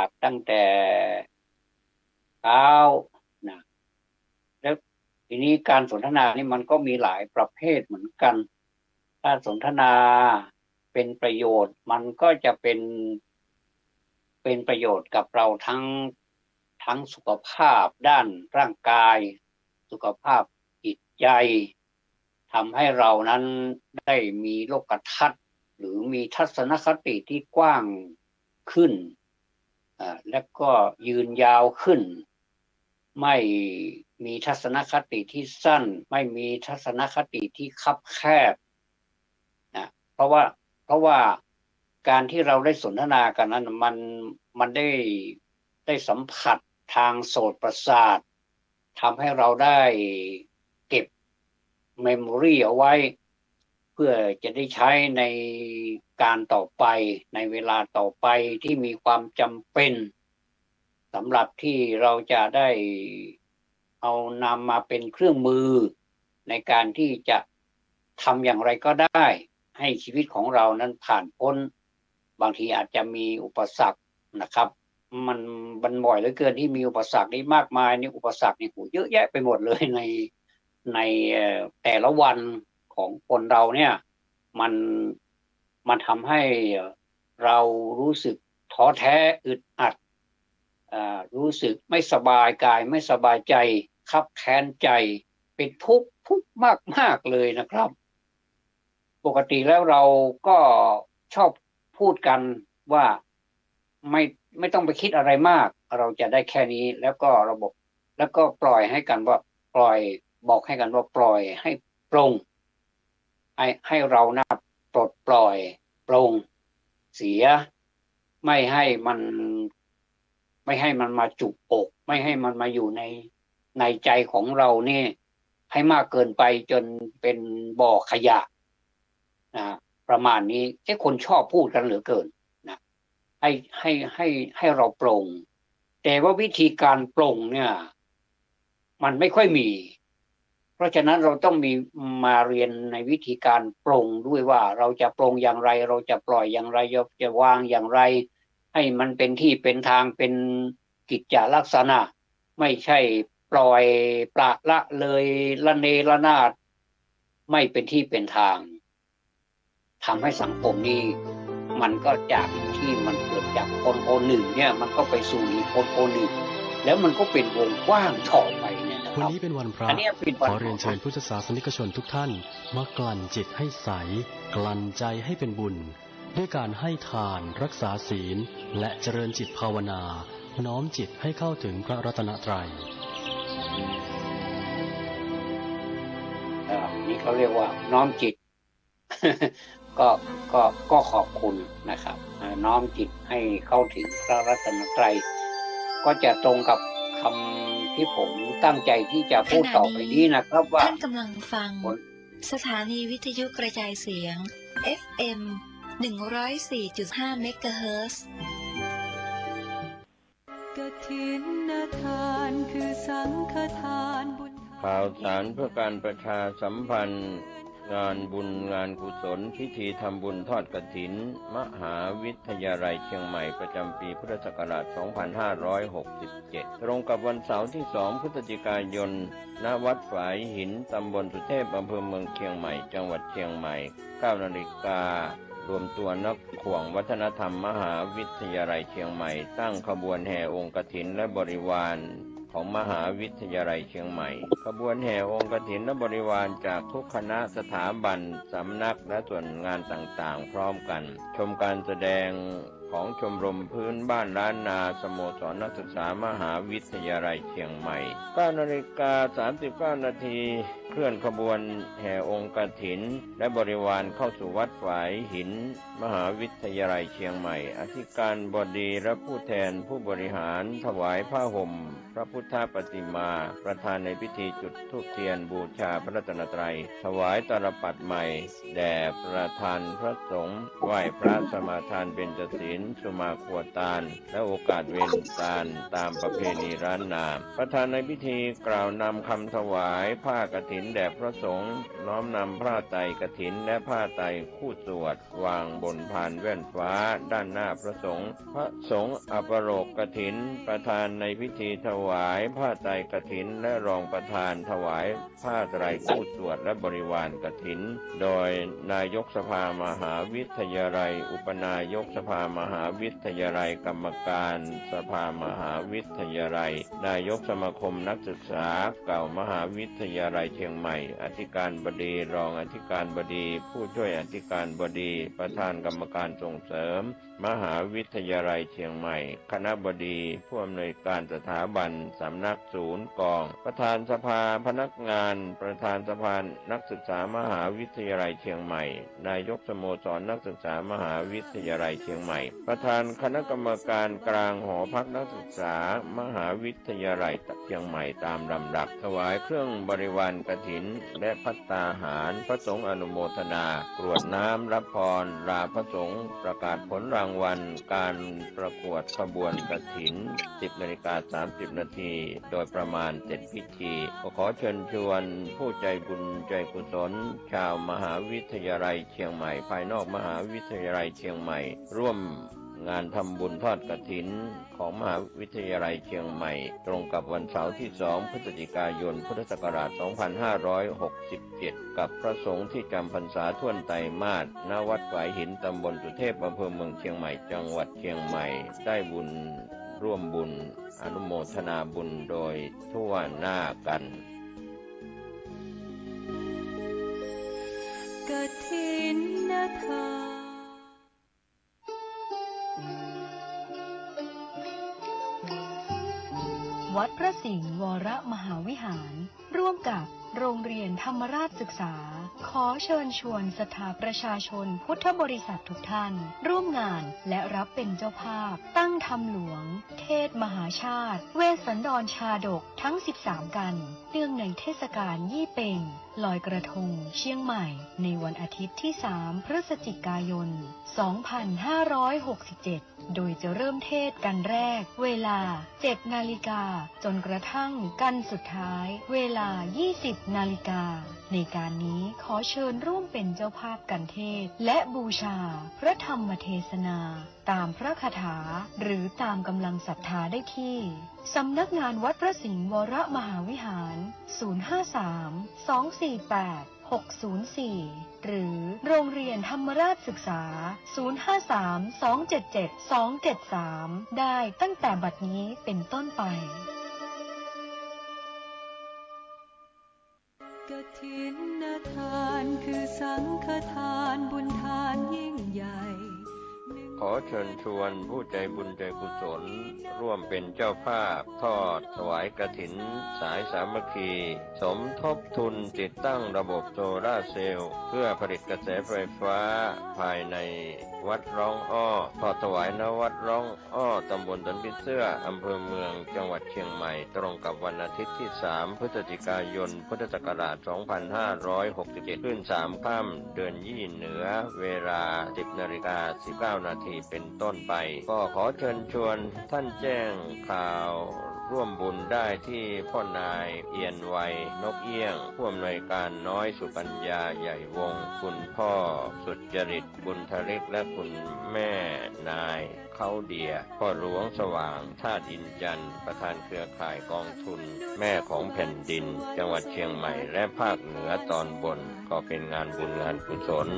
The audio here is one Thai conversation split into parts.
ทตั้งแต่เช้านะแล้วทีนี้การสนทนานี่มันก็มีหลายประเภทเหมือนกันถ้าสนทนาเป็นประโยชน์มันก็จะเป็นประโยชน์กับเราทั้งสุขภาพด้านร่างกายสุขภาพจิตใจทำให้เรานั้นได้มีโลกทัศน์หรือมีทัศนคติที่กว้างขึ้นและก็ยืนยาวขึ้นไม่มีทัศนคติที่สั้นไม่มีทัศนคติที่คับแคบนะเพราะว่าการที่เราได้สนทนากันนั้นมันได้สัมผัสทางโสตประสาททำให้เราได้เก็บเมมโมรีเอาไว้เพื่อจะได้ใช้ในการต่อไปในเวลาต่อไปที่มีความจำเป็นสำหรับที่เราจะได้เอานำมาเป็นเครื่องมือในการที่จะทำอย่างไรก็ได้ให้ชีวิตของเรานั้นผ่านพ้นบางทีอาจจะมีอุปสรรคนะครับมันบ่อยเหลือเกินที่มีอุปสรรคนี้มากมายนี่อุปสรรคนี่โหเยอะแยะไปหมดเลยในแต่ละวันของคนเราเนี่ยมันทำให้เรารู้สึกท้อแท้อึดอัดรู้สึกไม่สบายกายไม่สบายใจคับแค้นใจเป็นทุกข์มากเลยนะครับปกติแล้วเราก็ชอบพูดกันว่าไม่ต้องไปคิดอะไรมากเราจะได้แค่นี้แล้วก็แล้วก็ปล่อยให้กันว่าปล่อยบอกให้กันว่าปล่อยให้ปลงให้เรานะปลดปล่อยปลงเสียไม่ให้มันมาจุกอกไม่ให้มันมาอยู่ในใจของเรานี่ให้มากเกินไปจนเป็นบ่อขยะนะประมาณนี้ที่คนชอบพูดกันเหลือเกินนะให้เราปลงแต่ว่าวิธีการปลงเนี่ยมันไม่ค่อยมีเพราะฉะนั้นเราต้องมีมาเรียนในวิธีการปลงด้วยว่าเราจะปลงอย่างไรเราจะปล่อยอย่างไรจะวางอย่างไรให้มันเป็นที่เป็นทางเป็นกิจจลักษณะไม่ใช่ปล่อยปละละเลยละเนระนาดไม่เป็นที่เป็นทางทำให้สังคมนี้มันก็จากที่มันเกิดจากคนหนึ่งเนี่ยมันก็ไปสู่อีกคนหนึ่งแล้วมันก็เป็นวงกว้างต่อไปเนี่ยนะครับวันนี้เป็นวันพระขอเรียนเชิญพุทธศาสนิกชนทุกท่านมากลั่นจิตให้ใสกลั่นใจให้เป็นบุญด้วยการให้ทานรักษาศีลและเจริญจิตภาวนาน้อมจิตให้เข้าถึงพระรัตนตรัยนี่เขาเรียกว่าน้อมจิต ก็ขอบคุณนะครับน้อมจิตให้เข้าถึงพระรัตนตรัยก็จะตรงกับคำที่ผมตั้งใจที่จะพูดต่อไปนี้นะครับว่าท่านกำลังฟังสถานีวิทยุกระจายเสียง FM 104.5 เมกะเฮิรตซ์กฐินทานคือสังฆทานบุญข่าวสารเพื่อการประชาสัมพันธ์งานบุญงานกุศลพิธีทำบุญทอดกฐินมหาวิทยาลัยเชียงใหม่ประจำปีพุทธศักราช 2567 ตรงกับวันเสาร์ที่ 2 พฤศจิกายน ณ วัดฝายหิน ตำบลสุเทพ อำเภอเมืองเชียงใหม่ จังหวัดเชียงใหม่ 9 นาฬิการวมตัวนักข่วงวัฒนธรรมมหาวิทยาลัยเชียงใหม่ตั้งขบวนแห่องค์กฐินและบริวารของมหาวิทยาลัยเชียงใหม่ขบวนแห่องค์กฐินและบริวารจากทุกคณะสถาบันสำนักและส่วนงานต่างๆพร้อมกันชมการแสดงของชมรมพื้นบ้านล้านนาสโมสรนักศึกษามหาวิทยาลัยเชียงใหม่ 9 นาฬิกา 39 นาทีเคลื่อนขบวนแห่องค์กฐินและบริวารเข้าสู่วัดฝายหินมหาวิทยาลัยเชียงใหม่อธิการบดีและผู้แทนผู้บริหารถวายผ้าห่มพระพุทธปฏิมาประธานในพิธีจุดธูปเทียนบูชาพระรัตนตรัยถวายตาลปัตรใหม่แด่ประธานพระสงฆ์ไหว้พระสมาทานเบญจศีลสุมาขวตาลและโอกาสเวนตาลตามประเพณีล้านนาประธานในพิธีกล่าวนำคำถวายผ้ากฐินแด่พระสงฆ์ น้อมนำผ้าไตรกฐินและผ้าไตรคู่สวดวางบนพานแว่นฟ้าด้านหน้าพระสงฆ์พระสงฆ์อัปโรกฐินประธานในพิธีถวายผ้าไตรกฐินและรองประธานถวายผ้าไตรคู่สวดและบริวารกฐินโดยนายกสภามหาวิทยาลัยอุปนายกสภามหาวิทยาลัยกรรมการสภามหาวิทยาลัยนายกสมาคมนักศึกษาเก่ามหาวิทยาลัยเชียงใหม่อธิการบดีรองอธิการบดีผู้ช่วยอธิการบดีประธานกรรมการส่งเสริมมหาวิทยาลัยเชียงใหม่คณบดีผู้อำนวยการสถาบันสำนักศูนย์กองประธานสภาพนักงานประธานสภานักศึกษามหาวิทยาลัยเชียงใหม่นายกสโมสรนักศึกษามหาวิทยาลัยเชียงใหม่ประธานคณะกรรมการกลางหอพักนักศึกษามหาวิทยาลัยเชียงใหม่ตามลำดับถวายเครื่องบริวารกฐินและภัตตาหารพระสงฆ์อนุโมทนากรวดน้ำรับพรลาพระสงฆ์ประกาศผลรางวัลการประกวดขบวนกฐิน 10:30 นาทีโดยประมาณ7พิธีขอเชิญชวนผู้ใจบุญใจกุศลชาวมหาวิทยาลัยเชียงใหม่ภายนอกมหาวิทยาลัยเชียงใหม่ร่วมงานทำบุญทอดกฐินของมหาวิทยาลัยเชียงใหม่ตรงกับวันเสาร์ที่2พฤศจิกายนพุทธศักราช2567กับพระสงฆ์ที่จำพรรษาท่วนไตรมาสณวัดฝายหินตำบลสุเทพอำเภอเมืองเชียงใหม่จังหวัดเชียงใหม่ได้บุญร่วมบุญอนุโมทนาบุญโดยทั่วหน้ากันกฐินทาน วัดพระสิงห์วรมหาวิหารร่วมกับโรงเรียนธรรมราชศึกษาขอเชิญชวนศรัทธาประชาชนพุทธบริษัททุกท่านร่วมงานและรับเป็นเจ้าภาพตั้งธรรมหลวงเทศมหาชาติเวสสันดรชาดกทั้ง13กันเนื่องในเทศกาลยี่เป่งลอยกระทงเชียงใหม่ในวันอาทิตย์ที่3พฤศจิกายน2567โดยจะเริ่มเทศกันแรกเวลา 7 นาฬิกาจนกระทั่งกันสุดท้ายเวลา 20 นาฬิกาในการนี้ขอเชิญร่วมเป็นเจ้าภาพกันเทศและบูชาพระธรรมเทศนาตามพระคาถาหรือตามกำลังศรัทธาได้ที่สำนักงานวัดพระสิงห์วรมหาวิหาร 053-248-604 หรือโรงเรียนธรรมราชศึกษา 053-277-273 ได้ตั้งแต่บัดนี้เป็นต้นไปกฐินทานคือสังฆทานบุญทานยิ่งใหญ่ขอเชิญชวนผู้ใจบุญใจกุศลร่วมเป็นเจ้าภาพทอดถวายกฐินสายสามัคคีสมทบทุนติดตั้งระบบโซลาร์เซลล์เพื่อผลิตกระแสไฟฟ้าภายในวัดร้องอ้อทอดถวายณวัดร้องอ้อตำบลสันติเสื้ออำเภอเมืองจังหวัดเชียงใหม่ตรงกับวันอาทิตย์ที่3พฤศจิกายนพุทธศักราช2567ขึ้น3ค่ำเดือนยี่เหนือเวลา 10:19 นาทีเป็นต้นไปก็ขอเชิญชวนท่านแจ้งข่าวร่วมบุญได้ที่พ่อนายเอียนไวนกเอี้ยงผู้อำนวยการน้อยสุปัญญาใหญ่วงศ์คุณพ่อสุจริตบุญทริกและคุณแม่นายเขาเดียพ่อหลวงสว่างธาตุอินจันทร์ประธานเครือข่ายกองทุนแม่ของแผ่นดินจังหวัดเชียงใหม่และภาคเหนือตอนบนก็เป็นงานบุญงานกุศล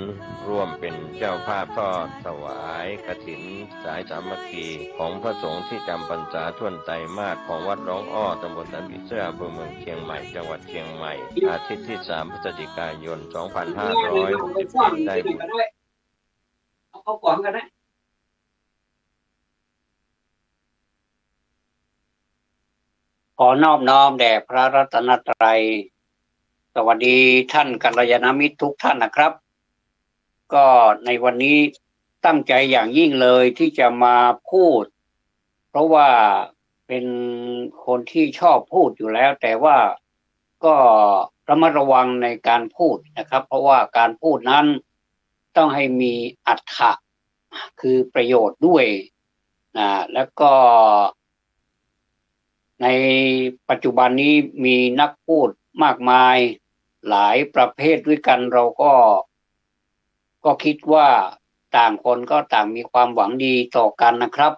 ร่วมเป็นเจ้าภาพทอดถวายกฐินสายสามัคคีของพระสงฆ์ที่จำพรรษาท่วนไตรมาสของวัดร้องอ้อตำบลสันติเสื้ออำเภอเมืองเชียงใหม่จังหวัดเชียงใหม่อาทิตย์ที่3พฤศจิกายน2567ได้บุญเอากล่องกันนะขอนอบน้อมแด่พระรัตนตรัยสวัสดีท่านกัลยาณมิตรทุกท่านนะครับก็ในวันนี้ตั้งใจอย่างยิ่งเลยที่จะมาพูดเพราะว่าเป็นคนที่ชอบพูดอยู่แล้วแต่ว่าก็ระมัดระวังในการพูดนะครับเพราะว่าการพูดนั้นต้องให้มีอรรถะคือประโยชน์ด้วยแล้วก็ในปัจจุบันนี้มีนักพูดมากมาย หลายประเภทด้วยกันเราก็คิดว่าต่างคนก็ต่างมีความหวังดีต่อกันนะครับ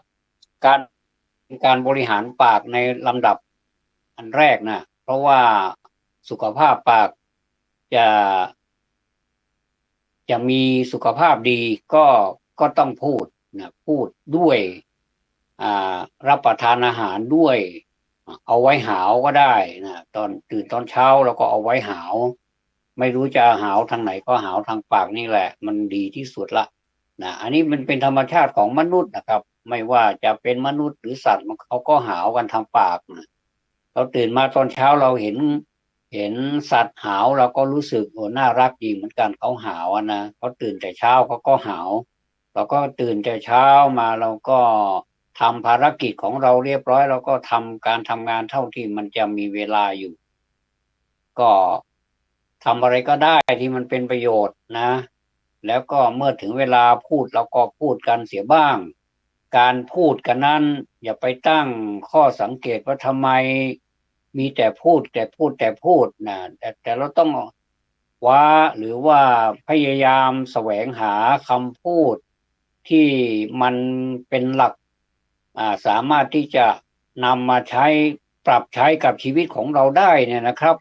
การบริหารปากในลำดับอันแรกนะเพราะว่าสุขภาพปากจะมีสุขภาพดีก็ต้องพูดนะพูดด้วยรับประทานอาหารด้วยเอาไว้หาวก็ได้นะตอนตื่นตอนเช้าเราก็เอาไว้หาวไม่รู้จะหาวทางไหนก็หาวทางปากนี่แหละมันดีที่สุดละนะอันนี้มันเป็นธรรมชาติของมนุษย์นะครับไม่ว่าจะเป็นมนุษย์หรือสัตว์เขาก็หาวกันทางปากนะเราตื่นมาตอนเช้าเราเห็นสัตว์หาวเราก็รู้สึกโอ้น่ารักดีเหมือนกันเขาหาวนะเขาตื่นแต่เช้าเขาก็หาวเราก็ตื่นแต่เช้ามาเราก็ทำภารกิจของเราเรียบร้อยเราก็ทำการทำงานเท่าที่มันจะมีเวลาอยู่ก็ทำอะไรก็ได้ที่มันเป็นประโยชน์นะแล้วก็เมื่อถึงเวลาพูดเราก็พูดกันเสียบ้างการพูดกันนั้นอย่าไปตั้งข้อสังเกตว่าทำไมมีแต่พูดนะแต่เราต้องว่าหรือว่าพยายามแสวงหาคำพูดที่มันเป็นหลักสามารถที่จะนำมาใช้ปรับใช้กับชีวิตของเราได้เนี่ยนะครับ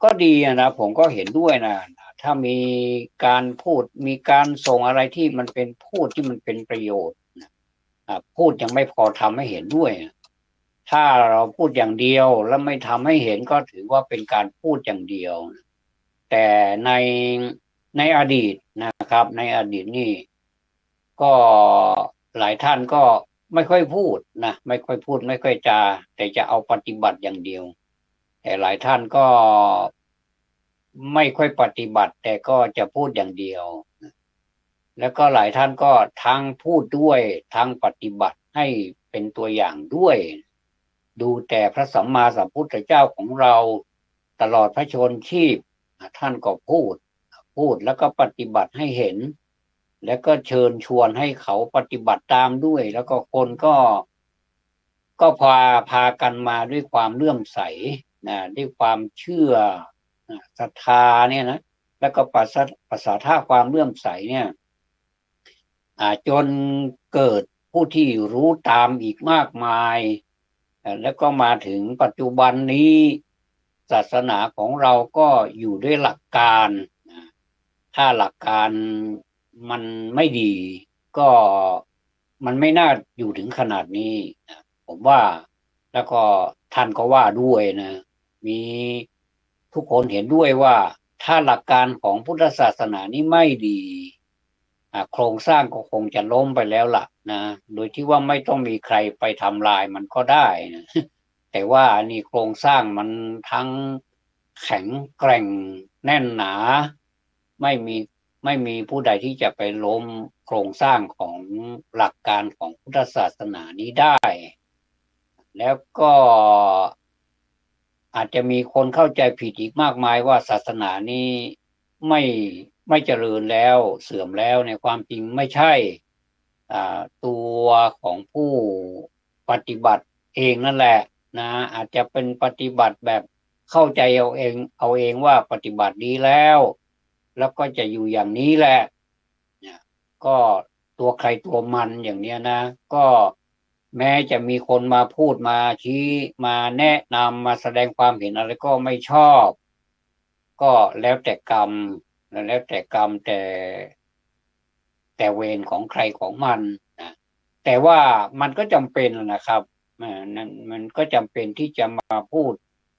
ก็ดีนะผมก็เห็นด้วยนะถ้ามีการพูดมีการส่งอะไรที่มันเป็นพูดที่มันเป็นประโยชน์พูดยังไม่พอทำให้เห็นด้วยถ้าเราพูดอย่างเดียวแล้วไม่ทำให้เห็นก็ถือว่าเป็นการพูดอย่างเดียวแต่ในอดีตนะครับในอดีตนี่ก็หลายท่านก็ไม่ค่อยพูดนะไม่ค่อยพูดไม่ค่อยจาแต่จะเอาปฏิบัติอย่างเดียวแต่หลายท่านก็ไม่ค่อยปฏิบัติแต่ก็จะพูดอย่างเดียวแล้วก็หลายท่านก็ทั้งพูดด้วยทั้งปฏิบัติให้เป็นตัวอย่างด้วยดูแต่พระสัมมาสัมพุทธเจ้าของเราตลอดพระชนชีพท่านก็พูดแล้วก็ปฏิบัติให้เห็นแล้วก็เชิญชวนให้เขาปฏิบัติตามด้วยแล้วก็คนก็พากันมาด้วยความเลื่อมใสนะด้วยความเชื่อศรัทธาเนี่ยนะแล้วก็ภาษาท่าความเลื่อมใสเนี่ยจนเกิดผู้ที่รู้ตามอีกมากมายแล้วก็มาถึงปัจจุบันนี้ศาสนาของเราก็อยู่ด้วยหลักการถ้าหลักการมันไม่ดีก็มันไม่น่าอยู่ถึงขนาดนี้ผมว่าแล้วก็ท่านก็ว่าด้วยนะมีทุกคนเห็นด้วยว่าถ้าหลักการของพุทธศาสนานี้ไม่ดีโครงสร้างก็คงจะล้มไปแล้วล่ะนะโดยที่ว่าไม่ต้องมีใครไปทำลายมันก็ได้นะแต่ว่านี่โครงสร้างมันทั้งแข็งแกร่งแน่นหนาไม่มีผู้ใดที่จะไปล้มโครงสร้างของหลักการของพุทธศาสนานี้ได้แล้วก็อาจจะมีคนเข้าใจผิดอีกมากมายว่าศาสนานี้ไม่เจริญแล้วเสื่อมแล้วในความจริงไม่ใช่ตัวของผู้ปฏิบัติเองนั่นแหละนะอาจจะเป็นปฏิบัติแบบเข้าใจเอาเองว่าปฏิบัติดีแล้วก็จะอยู่อย่างนี้แหละก็ตัวใครตัวมันอย่างเนี้ยนะก็แม้จะมีคนมาพูดมาชี้มาแนะนำมาแสดงความเห็นอะไรก็ไม่ชอบก็แล้วแต่กรรมแต่เวรของใครของมันนะแต่ว่ามันก็จำเป็นนะครับมันก็จำเป็นที่จะมาพูด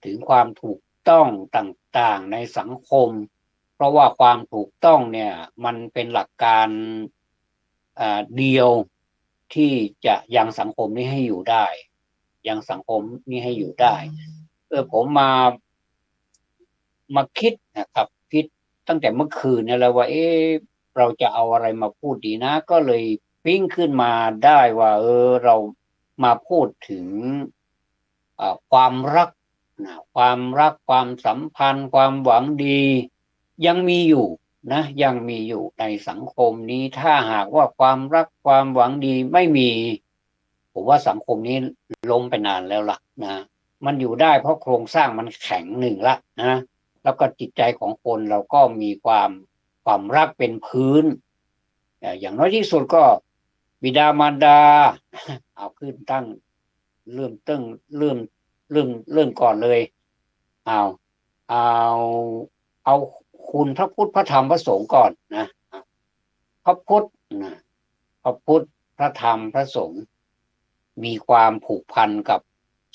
ถึงความถูกต้องต่างๆในสังคมเพราะว่าความถูกต้องเนี่ยมันเป็นหลักการเดียวที่จะยังสังคมนี้ให้อยู่ได้ยังสังคมนี้ให้อยู่ได้ผมมาคิดนะครับคิดตั้งแต่เมื่อคืนนี่แล้วว่าเราจะเอาอะไรมาพูดดีนะก็เลยปิ้งขึ้นมาได้ว่าเรามาพูดถึงความรักความสัมพันธ์ความหวังดียังมีอยู่นะยังมีอยู่ในสังคมนี้ถ้าหากว่าความรักความหวังดีไม่มีผมว่าสังคมนี้ล้มไปนานแล้วล่ะนะมันอยู่ได้เพราะโครงสร้างมันแข็งหนึ่งละนะ แล้วก็จิตใจของคนเราก็มีความรักเป็นพื้นอย่างน้อยที่สุดก็บิดามารดาเอาขึ้นตั้งเริ่มตั้งเริ่มก่อนเลยเอาเอาเอาคุณพระพุทธพระธรรมพระสงฆ์ก่อนนะพระพุทธนะพระพุทธพระธรรมพระสงฆ์มีความผูกพันกับ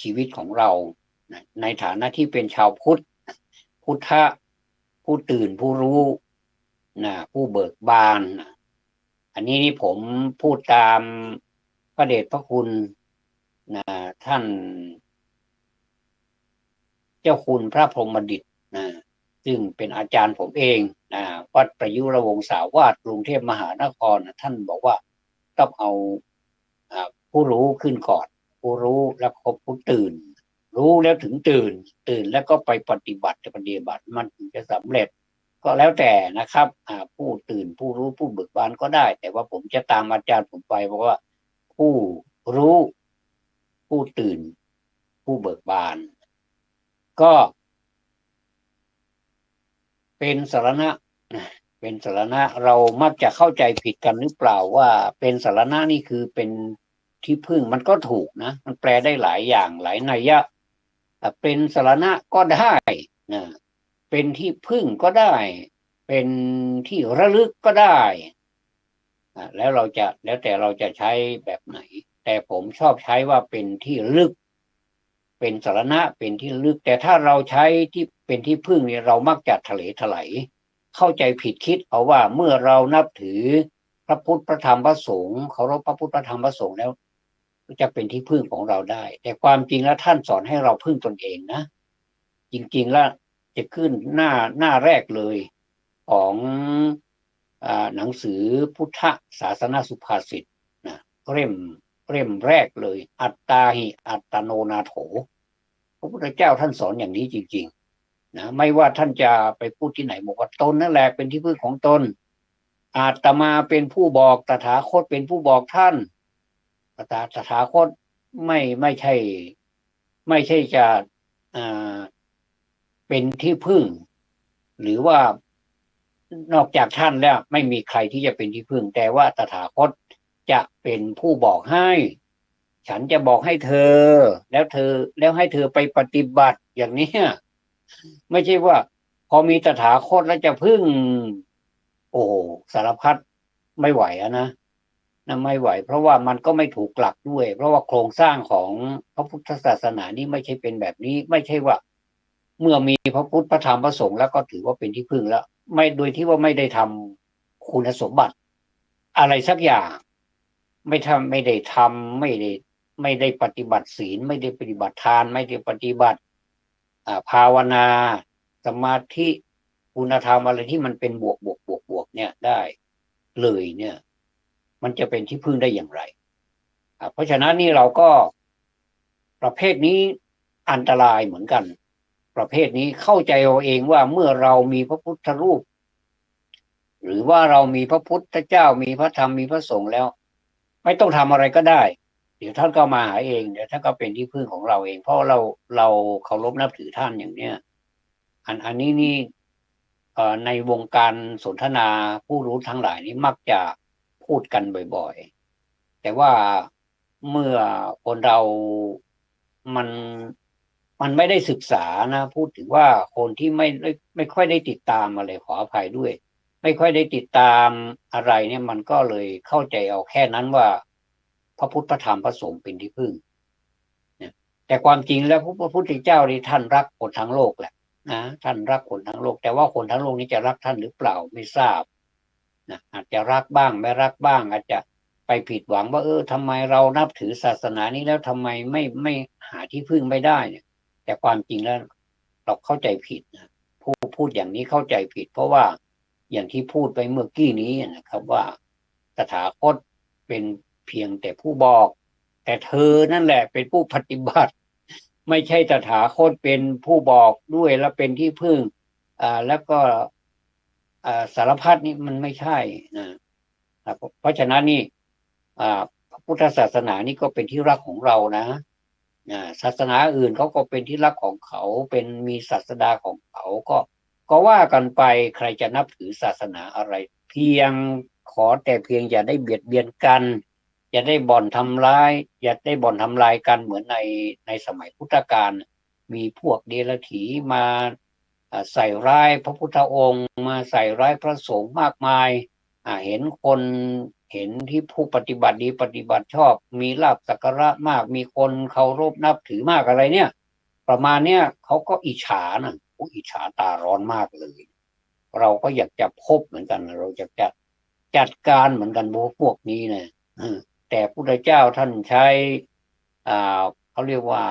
ชีวิตของเรานะในฐานะที่เป็นชาวพุทธพุทธะผู้ตื่นผู้รู้นะผู้เบิกบานนะอันนี้นี่ผมพูดตามพระเดชพระคุณนะท่านเจ้าคุณพระพรหมดิษฐ์นะซึ่งเป็นอาจารย์ผมเองนะวัดประยุรวงศาวาสกรุงเทพมหานครนะท่านบอกว่าต้องเอาผู้รู้ขึ้นก่อนผู้รู้แล้วก็ผู้ตื่นรู้แล้วถึงตื่นแล้วก็ไปปฏิบัติมันถึงจะสำเร็จก็แล้วแต่นะครับผู้ตื่นผู้รู้ผู้เบิกบานก็ได้แต่ว่าผมจะตามอาจารย์ผมไปบอกว่าผู้รู้ผู้ตื่นผู้เบิกบานก็เป็นสรณะเป็นสรณะเรามักจะเข้าใจผิดกันหรือเปล่าว่าเป็นสรณะนี่คือเป็นที่พึ่งมันก็ถูกนะมันแปลได้หลายอย่างหลายนัยยะเป็นสรณะก็ได้นะเป็นที่พึ่งก็ได้เป็นที่ระลึกก็ได้แล้วแต่เราจะใช้แบบไหนแต่ผมชอบใช้ว่าเป็นที่ลึกเป็นสรณะเป็นที่ลึกแต่ถ้าเราใช้ที่เป็นที่พึ่งเนี่ยเรามักจะทะเลถลายเข้าใจผิดคิดเอาว่าเมื่อเรานับถือพระพุทธพระธรรมพระสงฆ์เคารพพระพุทธพระธรรมพระสงฆ์แล้วจะเป็นที่พึ่งของเราได้แต่ความจริงแล้วท่านสอนให้เราพึ่งตนเองนะจริงๆแล้วจะขึ้นหน้าแรกเลยของหนังสือพุทธศาสนสุภาษิตนะเล่มแรกเลยอัตตาหิอัตโนนาโถพระพุทธเจ้าท่านสอนอย่างนี้จริงๆนะไม่ว่าท่านจะไปพูดที่ไหนบอกว่าตนนั่นแหละเป็นที่พึ่งของตนอาตมาเป็นผู้บอกตถาคตเป็นผู้บอกท่านตถาคตไม่ใช่จะเป็นที่พึ่งหรือว่านอกจากท่านแล้วไม่มีใครที่จะเป็นที่พึ่งแต่ว่าตถาคตจะเป็นผู้บอกให้ฉันจะบอกให้เธอแล้วให้เธอไปปฏิบัติอย่างนี้ไม่ใช่ว่าพอมีตถาคตแล้วจะพึ่งโอ้สารพัดไม่ไหวนะไม่ไหวเพราะว่ามันก็ไม่ถูกหลักด้วยเพราะว่าโครงสร้างของพระพุทธศาสนานี้ไม่ใช่เป็นแบบนี้ไม่ใช่ว่าเมื่อมีพระพุทธพระธรรมพระสงฆ์แล้วก็ถือว่าเป็นที่พึ่งแล้วไม่โดยที่ว่าไม่ได้ทำคุณสมบัติอะไรสักอย่างไม่ได้ทำไม่ได้ปฏิบัติศีลไม่ได้ปฏิบัติทานไม่ได้ปฏิบัติภาวนาสมาธิคุณธรรมอะไรที่มันเป็นบวกเนี่ยได้เลยเนี่ยมันจะเป็นที่พึ่งได้อย่างไรเพราะฉะนั้นนี่เราก็ประเภทนี้อันตรายเหมือนกันประเภทนี้เข้าใจเอาเองว่าเมื่อเรามีพระพุทธรูปหรือว่าเรามีพระพุทธเจ้ามีพระธรรมมีพระสงฆ์แล้วไม่ต้องทำอะไรก็ได้เดี๋ยวท่านก็มาหาเองเดี๋ยวท่านก็เป็นที่พึ่งของเราเองเพราะเราเคารพนับถือท่านอย่างเนี้ยอันนี้นี่ในวงการสนทนาผู้รู้ทั้งหลายนี้มักจะพูดกันบ่อยๆแต่ว่าเมื่อคนเรามันไม่ได้ศึกษานะพูดถึงว่าคนที่ไม่ค่อยได้ติดตามอะไรขออภัยด้วยไม่ค่อยได้ติดตามอะไรเนี่ยมันก็เลยเข้าใจเอาแค่นั้นว่าพระพุทธพระธรรมพระสงฆ์เป็นที่พึ่งแต่ความจริงแล้วพระพุทธเจ้านี่ท่านรักคนทั้งโลกแหละนะท่านรักคนทั้งโลกแต่ว่าคนทั้งโลกนี้จะรักท่านหรือเปล่าไม่ทราบนะอาจจะรักบ้างไม่รักบ้างอาจจะไปผิดหวังว่าทำไมเรานับถือศาสนานี้แล้วทำไมไม่หาที่พึ่งไม่ได้เนี่ยแต่ความจริงแล้วเราเข้าใจผิดนะพูดอย่างนี้เข้าใจผิดเพราะว่าอย่างที่พูดไปเมื่อกี้นี้นะครับว่าตถาคตเป็นเพียงแต่ผู้บอกแต่เธอนั่นแหละเป็นผู้ปฏิบัติไม่ใช่ตถาคตเป็นผู้บอกด้วยและเป็นที่พึ่งแล้วก็สารพัดนี่มันไม่ใช่นะเพราะฉะนั้นนี่พระพุทธศาสนานี่ก็เป็นที่รักของเรานะศาสนาอื่นเขาก็เป็นที่รักของเขาเป็นมีศาสดาของเขาก็ ก็ว่ากันไปใครจะนับถือศาสนาอะไรเพียงขอแต่เพียงอย่าได้เบียดเบียนกันอย่าได้บ่อนทำร้ายอย่าได้บ่อนทำลายกันเหมือนในสมัยพุทธกาลมีพวกเดรัจฉีมาใส่ร้ายพระพุทธองค์มาใส่ร้ายพระสงฆ์มากมายเห็นคนเห็นที่ผู้ปฏิบัติดีปฏิบัติชอบมีลาภสักการะมากมีคนเคารพนับถือมากอะไรเนี่ยประมาณเนี้ยเขาก็อิจฉานะอิจฉาตาร้อนมากเลยเราก็อยากจะพบเหมือนกันเราจะจัดการเหมือนกันพวกนี้นะแต่พุทธเจ้าท่านใช้เขาเรียกว่า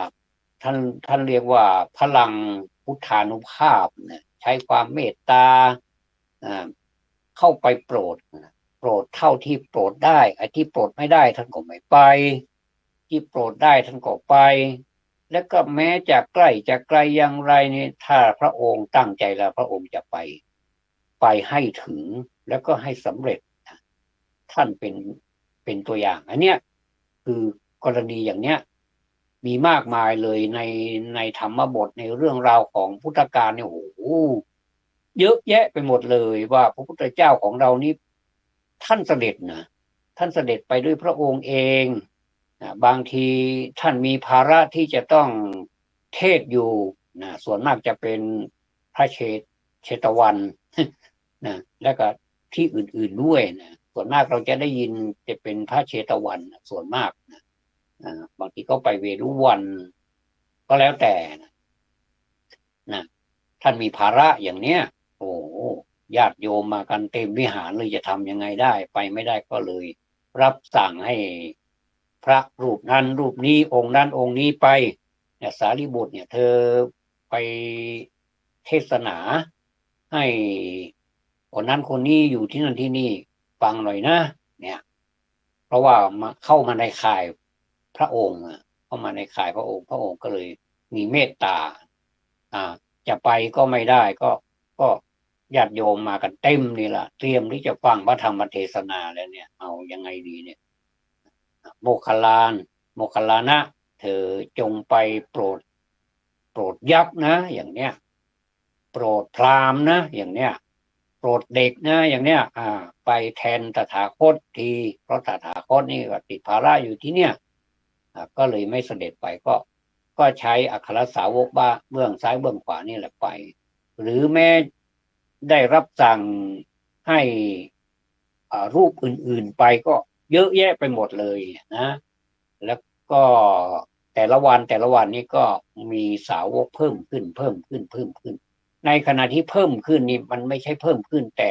ท่านเรียกว่าพลังพุทธานุภาพนะใช้ความเมตตาเข้าไปโปรดเท่าที่โปรดได้ไอ้ที่โปรดไม่ได้ท่านก็ไม่ไปที่โปรดได้ท่านก็ไปแล้วก็แม้จะใกล้จะไกลอย่างไรนี่ถ้าพระองค์ตั้งใจแล้วพระองค์จะไปให้ถึงแล้วก็ให้สำเร็จท่านเป็นตัวอย่างอันเนี้ยคือกรณีอย่างเนี้ยมีมากมายเลยในธรรมบทในเรื่องราวของพุทธกาลเนี่ยโอ้โหเยอะแยะไปหมดเลยว่าพระพุทธเจ้าของเรานี่ท่านเสด็จนะท่านเสด็จไปด้วยพระองค์เองบางทีท่านมีภาระที่จะต้องเทศอยู่นะส่วนมากจะเป็นพระเชตวันนะแล้วก็ที่อื่นๆด้วยนะส่วนมากเราจะได้ยินจะเป็นพระเชตวันส่วนมากนะบางทีก็ไปเวรุวันก็แล้วแต่นะท่านมีภาระอย่างเนี้ยโอ้ญาติโยมมากันเต็มวิหารเลยจะทำยังไงได้ไปไม่ได้ก็เลยรับสั่งให้พระรูปนั้นรูปนี้องค์นั้นองค์นี้ไปเนี่ยสารีบุตรเนี่ยเธอไปเทศนาให้คนนั้นคนนี้อยู่ที่นั่นที่นี่ฟังหน่อยนะเนี่ยเพราะว่าเข้ามาในข่ายพระองค์เข้ามาในข่ายพระองค์ก็เลยมีเมตตาจะไปก็ไม่ได้ก็ญาติโยมมากันเต็มนี่แหละเตรียมที่จะฟังพระธรรมเทศนาแล้วเนี่ยเอายังไงดีเนี่ยโมคคัลลานะเธอจงไปโปรดยักษ์นะอย่างเนี้ยโปรดพราหมณ์นะอย่างเนี้ยโปรดเด็กนะอย่างเนี้ยไปแทนตถาคตทีเพราะตถาคตนี่ก็ติดภาระอยู่ที่เนี่ยก็เลยไม่เสด็จไปก็ใช้อัครสาวกบ้าเบื้องซ้ายเบื้องขวานี่แหละไปหรือแม้ได้รับสั่งให้รูปอื่นๆไปก็เยอะแยะไปหมดเลยนะแล้วก็แต่ละวันนี้ก็มีสาวกเพิ่มขึ้นในขณะที่เพิ่มขึ้นนี่มันไม่ใช่เพิ่มขึ้นแ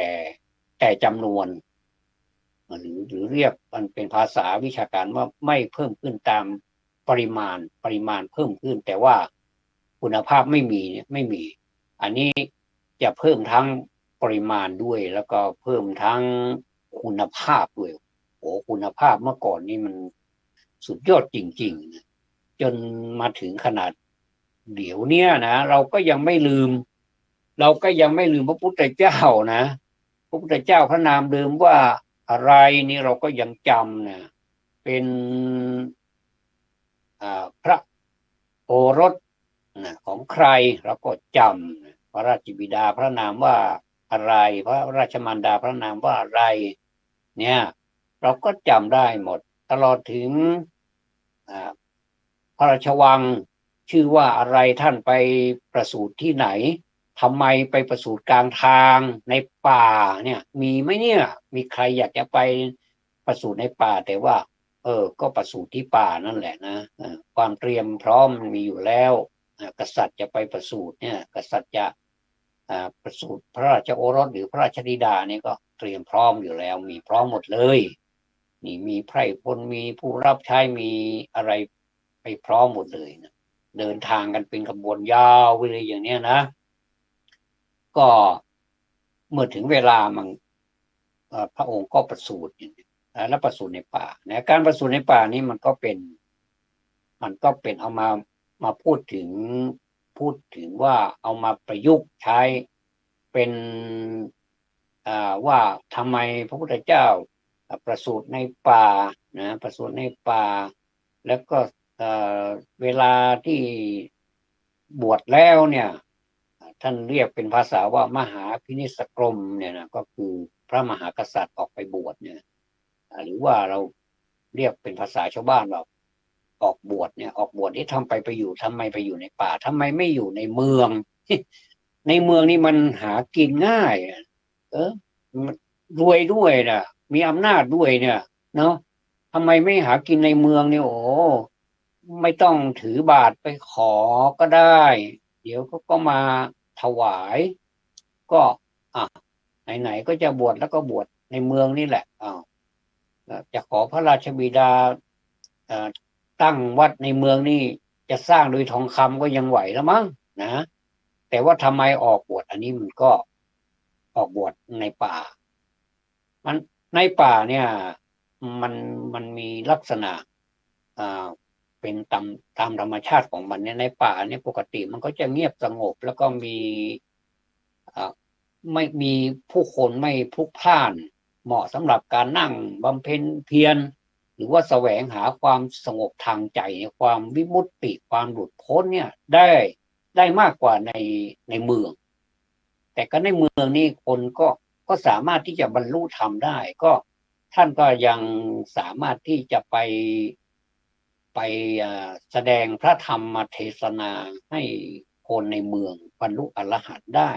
ต่จำนวนหรือเรียกมันเป็นภาษาวิชาการว่าไม่เพิ่มขึ้นตามปริมาณเพิ่มขึ้นแต่ว่าคุณภาพไม่มีอันนี้จะเพิ่มทั้งปริมาณด้วยแล้วก็เพิ่มทั้งคุณภาพด้วยโอ้คุณภาพเมื่อก่อนนี่มันสุดยอดจริงๆนะจนมาถึงขนาดเดี๋ยวเนี้ยนะเราก็ยังไม่ลืมพระพุทธเจ้านะพระพุทธเจ้าพระนามเดิมว่าอะไรนี่เราก็ยังจำนะเป็นพระโอรสของใครเราก็จำพระราชบิดาพระนามว่าอะไรพระราชมารดาพระนามว่าอะไรเนี่ยเราก็จำได้หมดตลอดถึงพระราชวังชื่อว่าอะไรท่านไปประสูติที่ไหนทำไมไปประสูติกลางทางในป่าเนี่ยมีไหมเนี่ยมีใครอยากจะไปประสูติในป่าแต่ว่าก็ประสูติที่ป่านั่นแหละนะความเตรียมพร้อมมีอยู่แล้วกษัตริย์จะไปประสูติเนี่ยกษัตริย์จะประสูติพระราชโอรสหรือพระราชธิดาเนี่ยก็เตรียมพร้อมอยู่แล้วมีพร้อมหมดเลยนี่มีไพร่พลมีผู้รับใช้มีอะไรไปพร้อมหมดเลยนะเดินทางกันเป็นขบวนยาวไปเลยอย่างเนี้ยนะก็เมื่อถึงเวลามันพระองค์ก็ประสูติและประสูติในป่านะการประสูติในป่านี้มันก็เป็นเอามาพูดถึงว่าเอามาประยุกต์ใช้เป็นว่าทำไมพระพุทธเจ้าประสูติในป่านะประสูติในป่าแล้วก็เวลาที่บวชแล้วเนี่ย ท่านเรียกเป็นภาษาว่ามหาพินิสกรมเนี่ยนะก็คือพระมหากษัตริย์ออกไปบวชเนี่ยหรือว่าเราเรียกเป็นภาษาชาวบ้านว่าออกบวชเนี่ยออกบวชนี่ทำไมไปอยู่ในป่าทำไมไม่อยู่ในเมือง ในเมืองนี่มันหากินง่ายมันรวยด้วยนะมีอำนาจด้วยเนี่ยเนาะทำไมไม่หากินในเมืองเนี่ยโอ้ไม่ต้องถือบาตรไปขอก็ได้ เดี๋ยวก็มาถวายก็ไหนๆก็จะบวชแล้วก็บวชในเมืองนี่แหละจะขอพระราชบิดาตั้งวัดในเมืองนี่จะสร้างโดยทองคำก็ยังไหวแล้วมั้งนะแต่ว่าทำไมออกบวชอันนี้มันก็ออกบวชในป่ามันในป่าเนี่ยมันมีลักษณะเป็นตามธรรมชาติของมันเนี่ยในป่าเนี่ยปกติมันก็จะเงียบสงบแล้วก็ไม่มีผู้คนไม่พลุกพล่านเหมาะสำหรับการนั่งบำเพ็ญเพียรหรือว่าแสวงหาความสงบทางใจความวิมุตติความหลุดพ้นเนี่ยได้มากกว่าในเมืองแต่ก็ในเมืองนี่คนก็สามารถที่จะบรรลุธรรมได้ก็ท่านก็ยังสามารถที่จะไปแสดงพระธรรมเทศนาให้คนในเมืองบรรลุอรหันต์ได้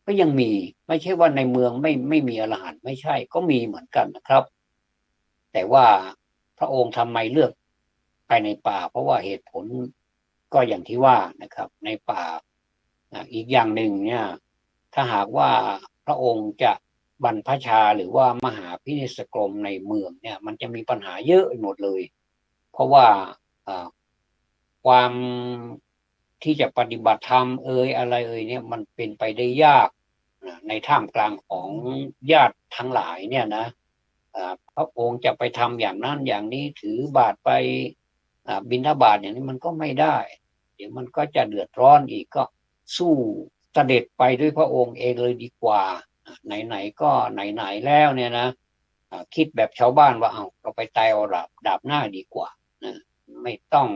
ก็ยังมีไม่ใช่ว่าในเมืองไม่มีอรหันต์ไม่ใช่ก็มีเหมือนกันนะครับแต่ว่าพระองค์ทำไมเลือกไปในป่าเพราะว่าเหตุผลก็อย่างที่ว่านะครับในป่าอีกอย่างหนึ่งเนี่ยถ้าหากว่าพระองค์จะบรรพชาหรือว่ามหาพินิสกรมในเมืองเนี่ยมันจะมีปัญหาเยอะหมดเลยเพราะว่าความที่จะปฏิบัติธรรมอะไรเนี่ยมันเป็นไปได้ยากในท่ามกลางของญาติทั้งหลายเนี่ยนะพระองค์จะไปทำอย่างนั้นอย่างนี้ถือบาตรไปบิณฑบาตอย่างนี้มันก็ไม่ได้เดี๋ยวมันก็จะเดือดร้อนอีกก็สู้เสด็จไปด้วยพระองค์เองเลยดีกว่าไหนๆก็ไหนๆแล้วเนี่ยนะคิดแบบชาวบ้านว่าเราไปตายเอาดาบหน้าดีกว่านะไม่ต้อง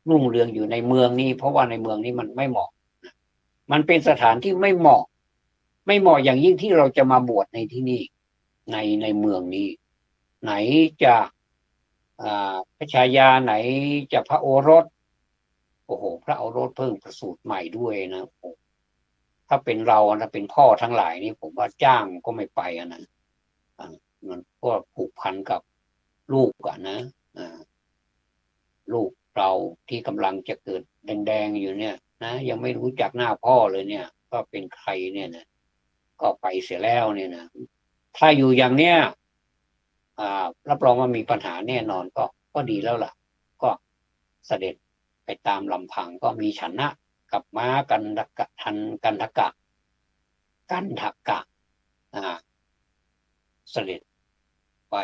รุ่งเรืองอยู่ในเมืองนี้เพราะว่าในเมืองนี้มันไม่เหมาะมันเป็นสถานที่ไม่เหมาะอย่างยิ่งที่เราจะมาบวชในที่นี่ในเมืองนี้ไหนจะพระชายาไหนจะพระโอรสโอ้โหพระโอรสเพิ่งประสูติใหม่ด้วยนะถ้าเป็นเรานะเป็นพ่อทั้งหลายนี่ผมว่าจ้างก็ไม่ไปนะมันก็ผูกพันกับลูกนะลูกเราที่กำลังจะเกิดแดงๆอยู่เนี่ยนะยังไม่รู้จักหน้าพ่อเลยเนี่ยก็เป็นใครเนี่ยนะก็ไปเสียแล้วเนี่ยนะถ้าอยู่อย่างเนี้ยรับรองว่ามีปัญหาแน่นอนก็ดีแล้วล่ะก็เสด็จไปตามลำพังก็มีชนะกับม้ากันทกะเสด็จไป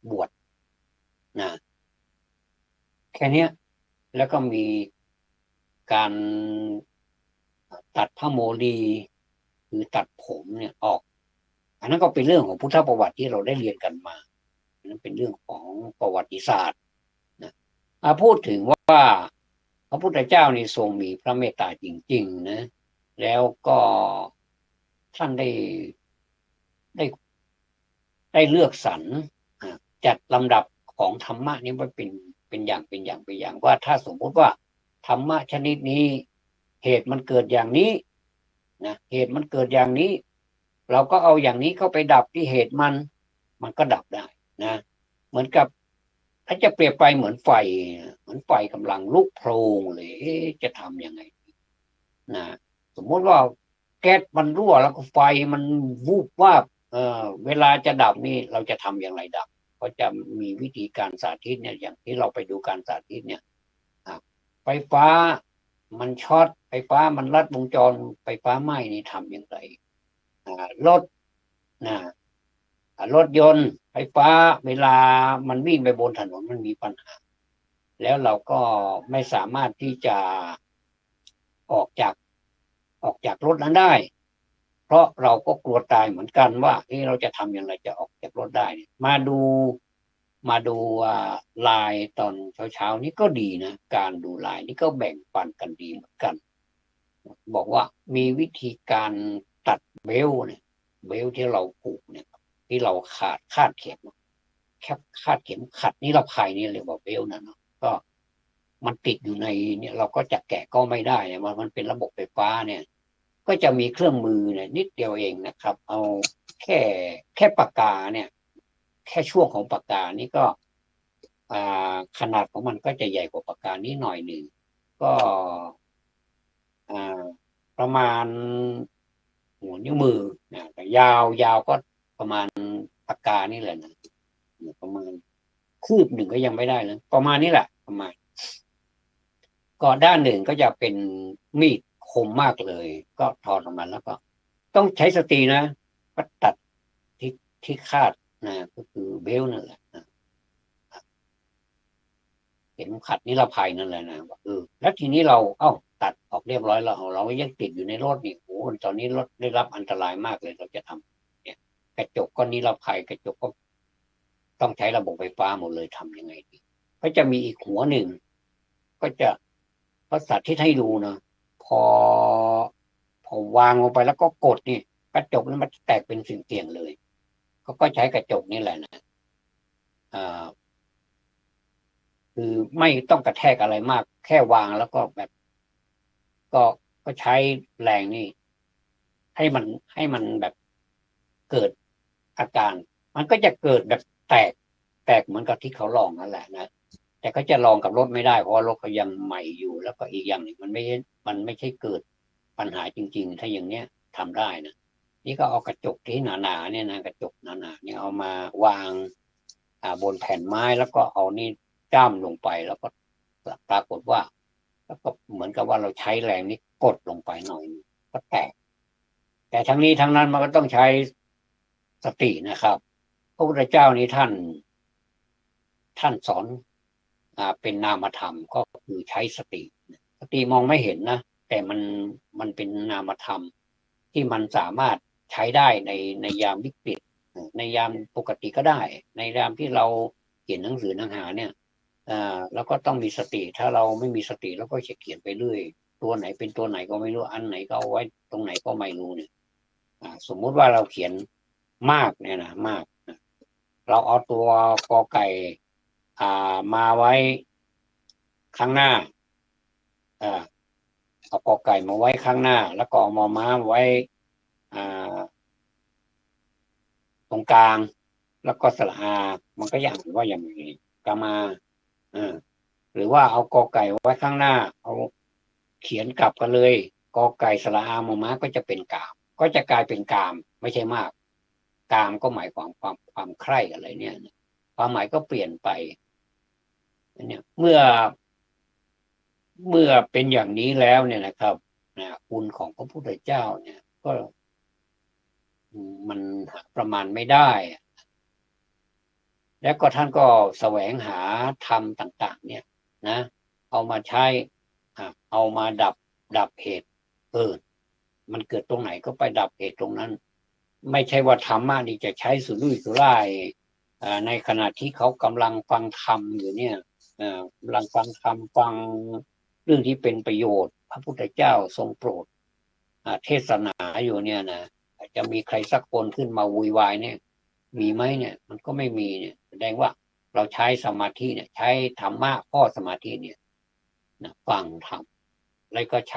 บวชนะแค่นี้แล้วก็มีการตัดพระโมลีหรือตัดผมเนี่ยออกอันนั้นก็เป็นเรื่องของพุทธประวัติที่เราได้เรียนกันมาอันนั้นเป็นเรื่องของประวัติศาสตร์นะพูดถึงว่าพระพุทธเจ้านี่ทรงมีพระเมตตาจริงๆนะแล้วก็ท่านได้เลือกสรรจัดลำดับของธรรมะนี้ไว้เป็นอย่างว่าถ้าสมมติว่าธรรมะชนิดนี้เหตุมันเกิดอย่างนี้นะเหตุมันเกิดอย่างนี้เราก็เอาอย่างนี้เข้าไปดับที่เหตุมันก็ดับได้นะเหมือนกับถ้าจะเปรียบไปเหมือนไฟกำลังลุกโพลงเลยจะทำยังไงนะสมมติว่าแก๊สมันรั่วแล้วก็ไฟมันวูบวาบเวลาจะดับนี่เราจะทำอย่างไรดับก็จะมีวิธีการสาธิตเนี่ยอย่างที่เราไปดูการสาธิตเนี่ยไฟฟ้ามันช็อตไฟฟ้ามันลัดวงจรไฟฟ้าไหม้นี่ทำอย่างไรรถยนต์ไฟฟ้าเวลามันวิ่งไปบนถนนมันมีปัญหาแล้วเราก็ไม่สามารถที่จะออกจากรถนั้นได้เพราะเราก็กลัวตายเหมือนกันว่าเราจะทำอย่างไรจะออกจากรถได้มาดูไลน์ตอนเช้านี้ก็ดีนะการดูไลน์นี่ก็แบ่งปันกันดีเหมือนกัน บอกว่ามีวิธีการตัดเบลต์เนี่ยเบลต์ที่เราผูกเนี่ยที่เราคาดเข็มแค่คาดเข็มขัดนิรภัยนี่เรียกว่าเบลต์นะเนาะก็มันติดอยู่ในเนี่ยเราก็จะแกะก็ไม่ได้เนี่ยมันเป็นระบบไฟฟ้าเนี่ยก็จะมีเครื่องมือเนี่ยนิดเดียวเองนะครับ เอาแค่ปากกาเนี่ยแค่ช่วงของปากกานี่ก็ขนาดของมันก็จะใหญ่กว่าปากกานี้หน่อยหนึ่งก็ประมาณหัวนิ้วมือนะแต่ยาวก็ประมาณปากกานี่แหละนะประมาณคืบหนึ่งก็ยังไม่ได้เลยประมาณนี้แหละประมาณก็ด้านหนึ่งก็จะเป็นมีดคมมากเลย ก็ถอดออกมาแล้วก็ต้องใช้สตรีนะก็ตัดที่คาดนะก็คือเบลนั่นแหละนะเข็มขัดนิรภัยนั่นแหละนะแล้วทีนี้เราตัดออกเรียบร้อยแล้วเรายังติดอยู่ในรถนี่โอ้ตอนนี้รถได้รับอันตรายมากเลยเราจะทำเนี่ยกระจกก็นิรภัยกระจกก็ต้องใช้ระบบไฟฟ้าหมดเลยทำยังไงดีก็จะมีอีกหัวหนึ่งก็จะสาธิตให้ดูนะพอวางลงไปแล้วก็กดนี่กระจกนั้นมันแตกเป็นสิ่งเตียงเลยก็ใช้กระจกนี่แหละนะคือไม่ต้องกระแทกอะไรมากแค่วางแล้วก็แบบก็ใช้แรงนี่ให้มันแบบเกิดอาการมันก็จะเกิดแบบแตกเหมือนกับที่เขาลองนั่นแหละนะแต่ก็จะลองกับรถไม่ได้เพราะว่ารถเขายังใหม่อยู่แล้วก็อีกอย่างหนึ่งมันไม่ใช่เกิดปัญหาจริงๆถ้าอย่างเนี้ยทำได้นะนี่ก็เอากระจกที่หนาๆเนี่ยนะกระจกหนาๆเนี่ยเอามาวางบนแผ่นไม้แล้วก็เอานี่จ้ำลงไปแล้วก็ปรากฏว่าแล้วก็เหมือนกับว่าเราใช้แรงนี้กดลงไปหน่อยก็แตกแต่ทั้งนี้ทั้งนั้นมันก็ต้องใช้สตินะครับพระพุทธเจ้านี้ท่านสอนเป็นนามธรรมก็คือใช้สติมองไม่เห็นนะแต่มันเป็นนามธรรมที่มันสามารถใช้ได้ในยามวิกฤตในยามปกติก็ได้ในยามที่เราเขียนหนังสือหนังหาเนี่ยแล้วก็ต้องมีสติถ้าเราไม่มีสติเราก็จะเขียนไปเรื่อยตัวไหนเป็นตัวไหนก็ไม่รู้อันไหนก็เอาไว้ตรงไหนก็ไม่รู้เนี่ยสมมุติว่าเราเขียนมากเนี่ยนะมากเราเอาตัวกอไก่มาไว้ข้างหน้าเอากอไก่มาไว้ข้างหน้าแล้วก็เอามอม้าไว้ตรงกลางแล้วก็สระอามันก็อย่างว่าอย่างนี้กามาหรือว่าเอากอไก่ไว้ข้างหน้าเอาเขียนกลับกันเลยกอไก่สระอามอม้าก็จะเป็นกามก็จะกลายเป็นกามไม่ใช่มากกามก็หมายความใคร่อะไรเนี่ยความหมายก็เปลี่ยนไปเนี่ยเมื่อเป็นอย่างนี้แล้วเนี่ยนะครับคุณของพระพุทธเจ้าเนี่ยก็มันหาประมาณไม่ได้แล้วก็ท่านก็แสวงหาธรรมต่างๆเนี่ยนะเอามาใช้เอามาดับเหตุมันเกิดตรงไหนก็ไปดับเหตุตรงนั้นไม่ใช่ว่าธรรมะนี่จะใช้สุรุ่ยสุร่ายในขณะที่เขากำลังฟังธรรมอยู่เนี่ยกำลังฟังธรรมฟังเรื่องที่เป็นประโยชน์พระพุทธเจ้าทรงโปรดเทศนาอยู่เนี่ยนะจะมีใครสักคนขึ้นมาวุ่นวายเนี่ยมีไหมเนี่ยมันก็ไม่มีเนี่ยแสดงว่าเราใช้สมาธิเนี่ยใช้ธรรมะข้อสมาธิเนี่ยนะฟังธรรมแล้วก็ใ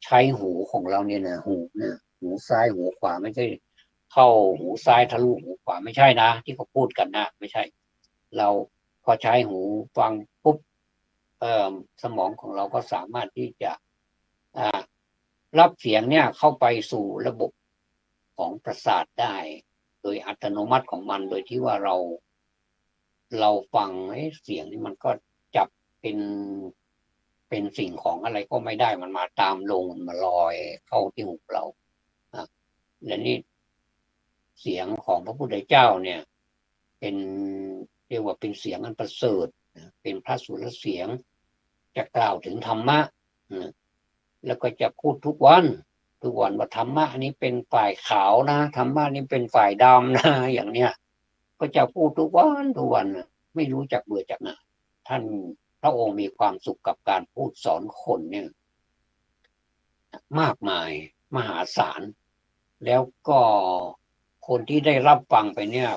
ช้หูของเราเนี่ยนะหูซ้ายหูขวาไม่ใช่เข้าหูซ้ายทะลุหูขวาไม่ใช่นะที่เขาพูดกันนะไม่ใช่เราพอใช้หูฟังปุ๊บสมองของเราก็สามารถที่จะรับเสียงเนี่ยเข้าไปสู่ระบบของประสาทได้โดยอัตโนมัติของมันโดยที่ว่าเราฟังเสียงนี่มันก็จับเป็นสิ่งของอะไรก็ไม่ได้มันมาตามลงมาลอยเข้าที่หูเราและนี่เสียงของพระพุทธเจ้าเนี่ยเป็นเรียกว่าเป็นเสียงอันประเสริฐเป็นพระสุรเสียงจะกล่าวถึงธรรมะแล้วก็จะพูดทุกวันว่าธรรมะนี้เป็นฝ่ายขาวนะธรรมะนี้เป็นฝ่ายดำนะอย่างเนี้ยก็จะพูดทุกวันไม่รู้จักเบื่อจักหน่ายท่านพระองค์มีความสุขกับการพูดสอนคนเนี่ย มากมายมหาศาลแล้วก็คนที่ได้รับฟังไปเนี่ย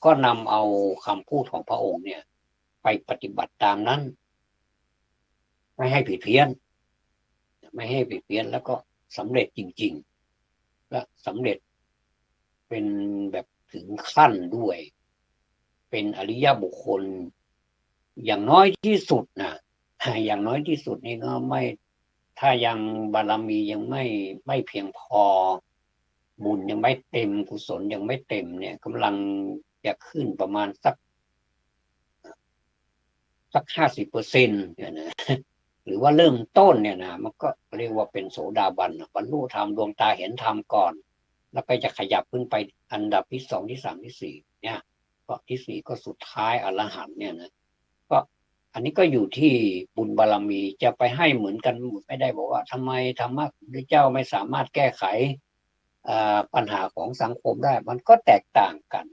ก็นำเอาคำพูดของพระองค์เนี่ยไปปฏิบัติตามนั้นไม่ให้ผิดเพี้ยนแล้วก็สำเร็จจริงๆและสำเร็จเป็นแบบถึงขั้นด้วยเป็นอริยบุคคลอย่างน้อยที่สุดนะอย่างน้อยที่สุดนี่ก็ไม่ถ้ายังบารมียังไม่เพียงพอบุญยังไม่เต็มกุศลยังไม่เต็มเนี่ยกำลังจะขึ้นประมาณสัก 50%เนี่ยนะหรือว่าเริ่มต้นเนี่ยนะมันก็เรียกว่าเป็นโสดาบันบรรลุธรรมดวงตาเห็นธรรมก่อนแล้วก็จะขยับขึ้นไปอันดับที่2ที่3ที่4เนี่ยก็ที่4ก็สุดท้ายอรหันต์เนี่ยนะก็อันนี้ก็อยู่ที่บุญบารมีจะไปให้เหมือนกันไม่ได้บอกว่าทำไมธรรมะของพระเจ้าไม่สามารถแก้ไขปัญหาของสังคมได้มันก็แตกต่างกัน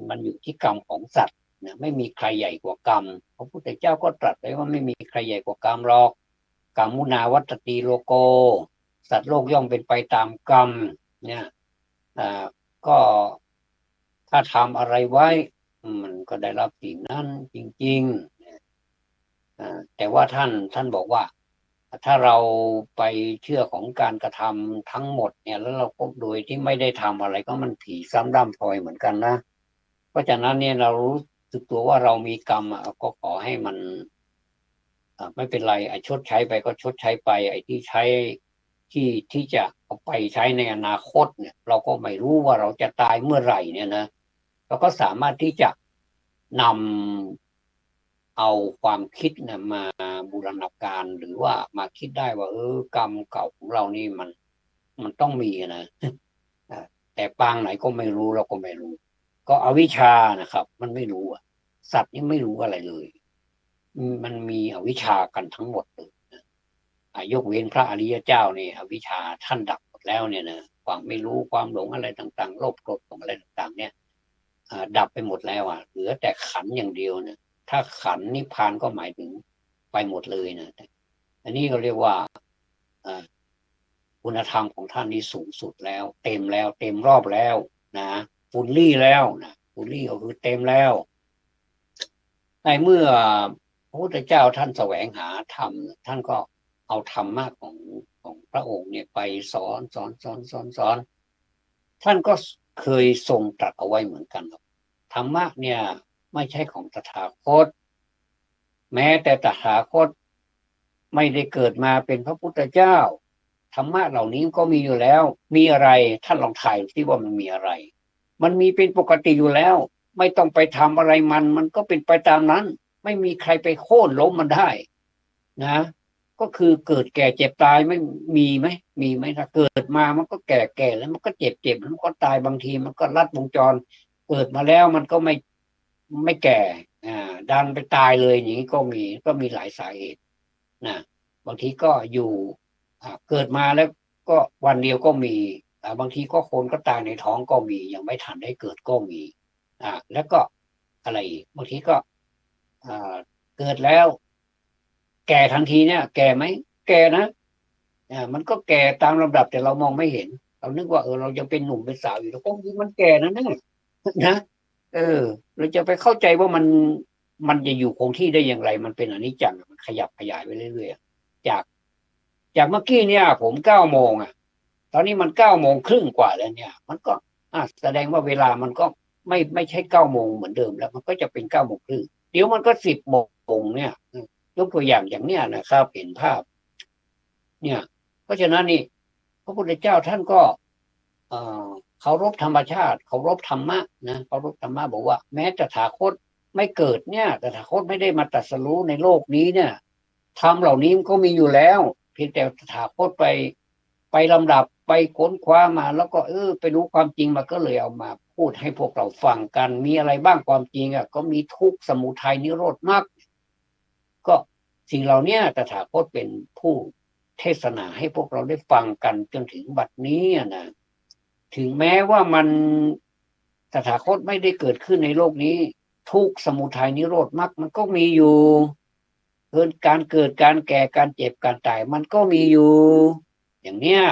มันอยู่ที่กรรมของสัตว์นะไม่มีใครใหญ่กว่ากรรมพระพุทธเจ้าก็ตรัสไว้ว่าไม่มีใครใหญ่กว่ากรรมหรอกกรรมุนาวัตติโลโกสัตว์โลกย่อมเป็นไปตามกรรมเนี่ยก็ถ้าทำอะไรไว้มันก็ได้รับสิ่งนั้นจริงๆแต่ว่าท่านบอกว่าถ้าเราไปเชื่อของการกระทำทั้งหมดเนี่ยแล้วเราก็โดยที่ไม่ได้ทำอะไรก็มันผีซ้ำดำพลอยเหมือนกันนะเพราะฉะนั้นเนี่ยเรารู้สึกตัวว่าเรามีกรรมก็ขอให้มันไม่เป็นไรชดใช้ไปก็ชดใช้ไปไอ้ที่ใช้ที่จะเอาไปใช้ในอนาคตเนี่ยเราก็ไม่รู้ว่าเราจะตายเมื่อไหร่เนี่ยนะเราก็สามารถที่จะนำเอาความคิดเนี่ยมาบูรณาการหรือว่ามาคิดได้ว่ากรรมเก่าของเรานี่มันต้องมีนะแต่ปางไหนก็ไม่รู้เราก็ไม่รู้ก็อวิชชานะครับมันไม่รู้สัตว์นี่ไม่รู้อะไรเลยมันมีอวิชชากันทั้งหมดเลยยกเว้นพระอริยเจ้าเนี่ยอวิชชาท่านดับหมดแล้วเนี่ยนะความไม่รู้ความหลงอะไรต่างๆโลภโกรธอะไรต่างๆเนี่ยดับไปหมดแล้วเหลือแต่ขันธ์อย่างเดียวเนี่ยถ้าขันธ์นิพพานก็หมายถึงไปหมดเลยนะอันนี้ก็เรียกว่าคุณธรรมของท่านนี้สูงสุดแล้วเต็มแล้วเต็มรอบแล้วนะฟูลลี่แล้วนะฟูลลี่ก็คือเต็มแล้วในเมื่อพระพุทธเจ้าท่านแสวงหาธรรมท่านก็เอาธรรมะของพระองค์เนี่ยไปสอนท่านก็เคยทรงตรัสเอาไว้เหมือนกันธรรมะเนี่ยไม่ใช่ของตถาคตแม้แต่ตถาคตไม่ได้เกิดมาเป็นพระพุทธเจ้าธรรมะเหล่านี้ก็มีอยู่แล้วมีอะไรท่านลองถ่ายที่ว่ามันมีอะไรมันมีเป็นปกติอยู่แล้วไม่ต้องไปทำอะไรมันก็เป็นไปตามนั้นไม่มีใครไปโค่นล้มมันได้นะก็คือเกิดแก่เจ็บตายไม่มีไหมถ้าเกิดมามันก็แก่แล้วมันก็เจ็บแล้วมันก็ตายบางทีมันก็ลัดวงจรเกิดมาแล้วมันก็ไม่แก่ดันไปตายเลยอย่างนี้ก็มีหลายสาเหตุนะบางทีก็อยู่เกิดมาแล้วก็วันเดียวก็มีบางทีก็คนก็ตายในท้องก็มียังไม่ทันได้เกิดก็มีแล้วก็อะไรอีกบางทีก็เกิดแล้วแก่ทันทีเนี่ยแก่ไหมแก่นะมันก็แก่ตามลำดับแต่เรามองไม่เห็นเรานึกว่าเรายังเป็นหนุ่มเป็นสาวอยู่แล้วก็มันแก่นะนะเราจะไปเข้าใจว่ามันจะอยู่คงที่ได้อย่างไรมันเป็นอนิจจังมันขยับขยายไปเรื่อยๆจากเมื่อกี้เนี่ยผม9 โมงตอนนี้มัน9 โมงครึ่งกว่าแล้วเนี่ยมันก็แสดงว่าเวลามันก็ไม่ใช่9 โมงเหมือนเดิมแล้วมันก็จะเป็น9 โมงครึ่งเดี๋ยวมันก็10 โมงเนี่ยยกตัวอย่างเนี้ยนะครับเห็นภาพเนี่ยเพราะฉะนั้นนี่พระพุทธเจ้าท่านก็เคารพธรรมชาติเคารพธรรมะนะเคารพธรรมะบอกว่าแม้ตถาคตไม่เกิดเนี่ยตถาคตไม่ได้มาตรัสรู้ในโลกนี้เนี่ยธรรมเหล่านี้มันก็มีอยู่แล้วเพียงแต่ตถาคตไปลำดับไปค้นคว้ามาแล้วก็ไปรู้ความจริงมาก็เลยเอามาพูดให้พวกเราฟังกันมีอะไรบ้างความจริงก็มีทุกข์สมุทัยนิโรธมรรคก็สิ่งเหล่านี้ตถาคตเป็นผู้เทศนาให้พวกเราได้ฟังกันจนถึงบัดนี้นะถึงแม้ว่ามันตถาคตไม่ได้เกิดขึ้นในโลกนี้ทุกข์สมุทัยนิโรธมรรคมันก็มีอยู่ การเกิดการแก่การเจ็บการตายมันก็มีอยู่อย่างเนี้ย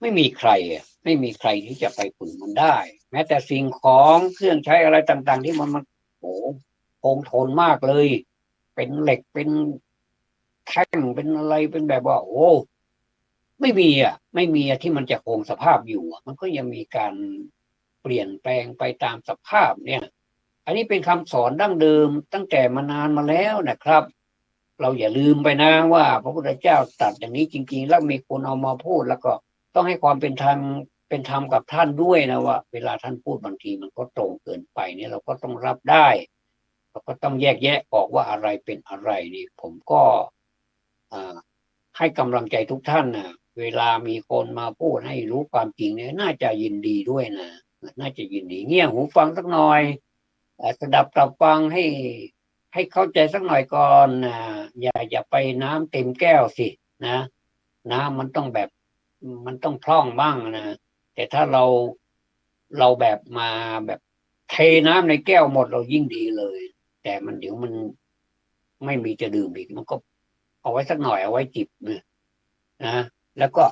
ไม่มีใครที่จะไปฝืนมันได้ แม้แต่สิ่งของเครื่องใช้อะไรต่างๆที่มันโอ้คงทนมากเลยเป็นเหล็กเป็นแท่งเป็นอะไรเป็นแบบว่าโอ้ไม่มีที่มันจะคงสภาพอยู่มันก็ยังมีการเปลี่ยนแปลงไปตามสภาพเนี่ยอันนี้เป็นคำสอนดั้งเดิมตั้งแต่มานานมาแล้วนะครับเราอย่าลืมไปนะว่าพระพุทธเจ้าตรัสอย่างนี้จริงๆแล้วมีคนเอามาพูดแล้วก็ต้องให้ความเป็นธรรมกับท่านด้วยนะว่าเวลาท่านพูดบางทีมันก็ตรงเกินไปเนี่ยเราก็ต้องรับได้เราก็ต้องแยกแยะออกว่าอะไรเป็นอะไรนี่ผมก็ให้กำลังใจทุกท่านนะเวลามีคนมาพูดให้รู้ความจริงเนี่ยน่าจะยินดีด้วยนะน่าจะยินดีเงี่ยหูฟังสักหน่อยสดับตรับฟังให้เข้าใจสักหน่อยก่อนนะอย่าไปน้ำเต็มแก้วสินะน้ำมันต้องแบบมันต้องพร่องบ้างนะแต่ถ้าเราแบบมาแบบเทน้ำในแก้วหมดเรายิ่งดีเลยแต่มันเดี๋ยวมันไม่มีจะดื่มอีกมันก็เอาไว้สักหน่อยเอาไว้จิบนะแล้วก็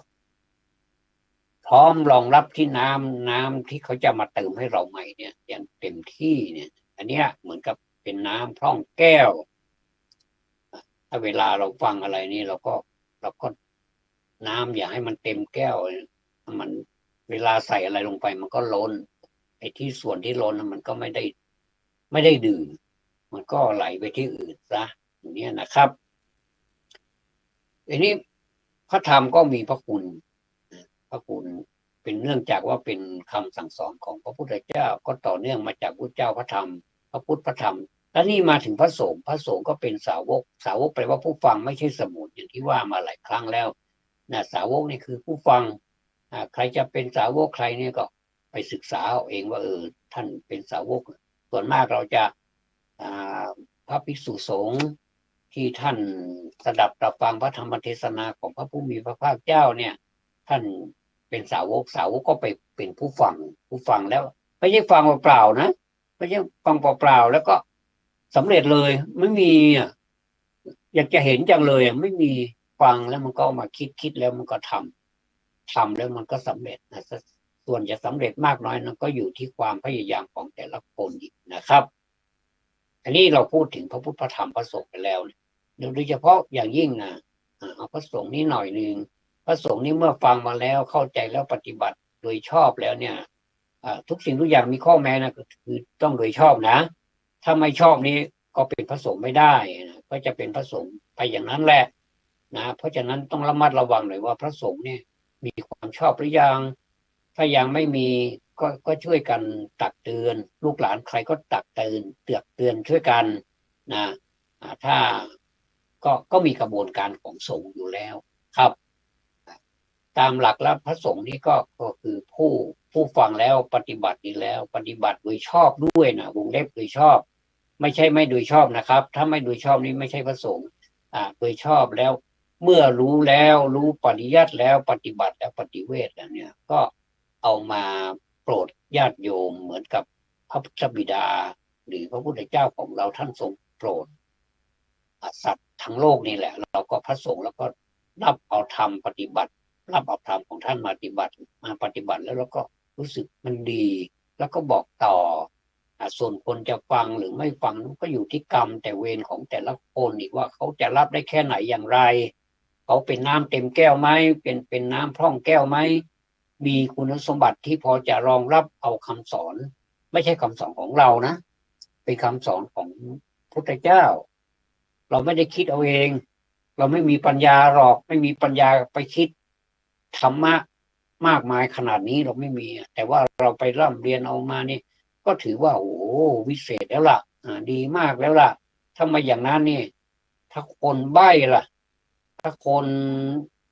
พร้อมรองรับที่น้ำที่เขาจะมาเติมให้เราใหม่เนี่ยอย่างเต็มที่เนี่ยอันเนี้ยเหมือนกับเป็นน้ำพร่องแก้วถ้าเวลาเราฟังอะไรนี่เราก็น้ำอย่าให้มันเต็มแก้วมันเวลาใส่อะไรลงไปมันก็ล้นไอ้ที่ส่วนที่ล้นมันก็ไม่ได้ดื่มมันก็ไหลไปที่อื่นซะอย่างนี้นะครับอันนี้พระธรรมก็มีพระคุณเป็นเนื่องจากว่าเป็นคำสั่งสอนของพระพุทธเจ้าก็ต่อเนื่องมาจากพุทธเจ้าพระธรรมพระพุทธพระธรรมแล้วนี่มาถึงพระสงฆ์ก็เป็นสาวกแปลว่าผู้ฟังไม่ใช่สมุดอย่างที่ว่ามาหลายครั้งแล้วนะสาวกนี่คือผู้ฟังใครจะเป็นสาวกใครเนี่ยก็ไปศึกษาเอาเองว่าท่านเป็นสาวกส่วนมากเราจะพระภิกษุสงฆ์ที่ท่านสดับตรับฟังพระธรรมเทศนาของพระผู้มีพระภาคเจ้าเนี่ยท่านเป็นสาวกก็ไปเป็นผู้ฟังแล้วไม่ใช่ฟังเปล่าๆนะไม่ใช่ฟังเปล่าๆแล้วก็สำเร็จเลยไม่มีอยากจะเห็นจังเลยไม่มีฟังแล้วมันก็มาคิดแล้วมันก็ทำแล้วมันก็สำเร็จนะส่วนจะสำเร็จมากน้อยนั้นก็อยู่ที่ความพยายามของแต่ละคนอีกนะครับอันนี้เราพูดถึงพระพุทธพระธรรมพระสงฆ์ไปแล้วโดยเฉพาะอย่างยิ่งนะเอาพระสงฆ์นี่หน่อยนึงพระสงฆ์นี่เมื่อฟังมาแล้วเข้าใจแล้วปฏิบัติโดยชอบแล้วเนี่ยทุกสิ่งทุกอย่างมีข้อแม้นะก็คือต้องโดยชอบนะถ้าไม่ชอบนี้ก็เป็นพระสงฆ์ไม่ได้นะก็จะเป็นพระสงฆ์ไปอย่างนั้นแหละนะเพราะฉะนั้นต้องระมัดระวังหน่อยว่าพระสงฆ์เนี่ยมีความชอบหรือยังถ้ายังไม่มีก็ช่วยกันตักเตือนลูกหลานใครก็ตักเตือนช่วยกันนะถ้าก็มีกระบวนการของสงฆ์อยู่แล้วครับตามหลักแล้วพระสงฆ์นี่ก็คือผู้ฟังแล้วปฏิบัติดีแล้วปฏิบัติโดยชอบด้วยนะวงเล็บโดยชอบไม่ใช่ไม่โดยชอบนะครับถ้าไม่โดยชอบนี่ไม่ใช่พระสงฆ์โดยชอบแล้วเมื่อรู้แล้วรู้ปริยัติแล้วปฏิบัติแล้วปฏิเวทแล้วเนี่ยก็เอามาโปรดญาติโยมเหมือนกับพระพุทธบิดาหรือพระพุทธเจ้าของเราท่านทรงโปรดสัตว์ทั้งโลกนี่แหละเราก็พระสงฆ์แล้วก็รับเอาธรรมปฏิบัติรับเอาธรรมของท่านมาปฏิบัติแล้วเราก็รู้สึกมันดีแล้วก็บอกต่อส่วนคนจะฟังหรือไม่ฟังก็อยู่ที่กรรมแต่เวรของแต่ละคนอีกว่าเขาจะรับได้แค่ไหนอย่างไรเขาเป็นน้ำเต็มแก้วไหมเป็นน้ำพร่องแก้วไหมมีคุณสมบัติที่พอจะรองรับเอาคำสอนไม่ใช่คำสอนของเรานะเป็นคำสอนของพุทธเจ้าเราไม่ได้คิดเอาเองเราไม่มีปัญญาหรอกไม่มีปัญญาไปคิดธรรมะมากมายขนาดนี้เราไม่มีแต่ว่าเราไปร่ำเรียนเอามานี่ก็ถือว่าโอ้วิเศษแล้วล่ะดีมากแล้วล่ะถ้ามาอย่างนั้นนี่ถ้าคนใบ้ล่ะถ้าคน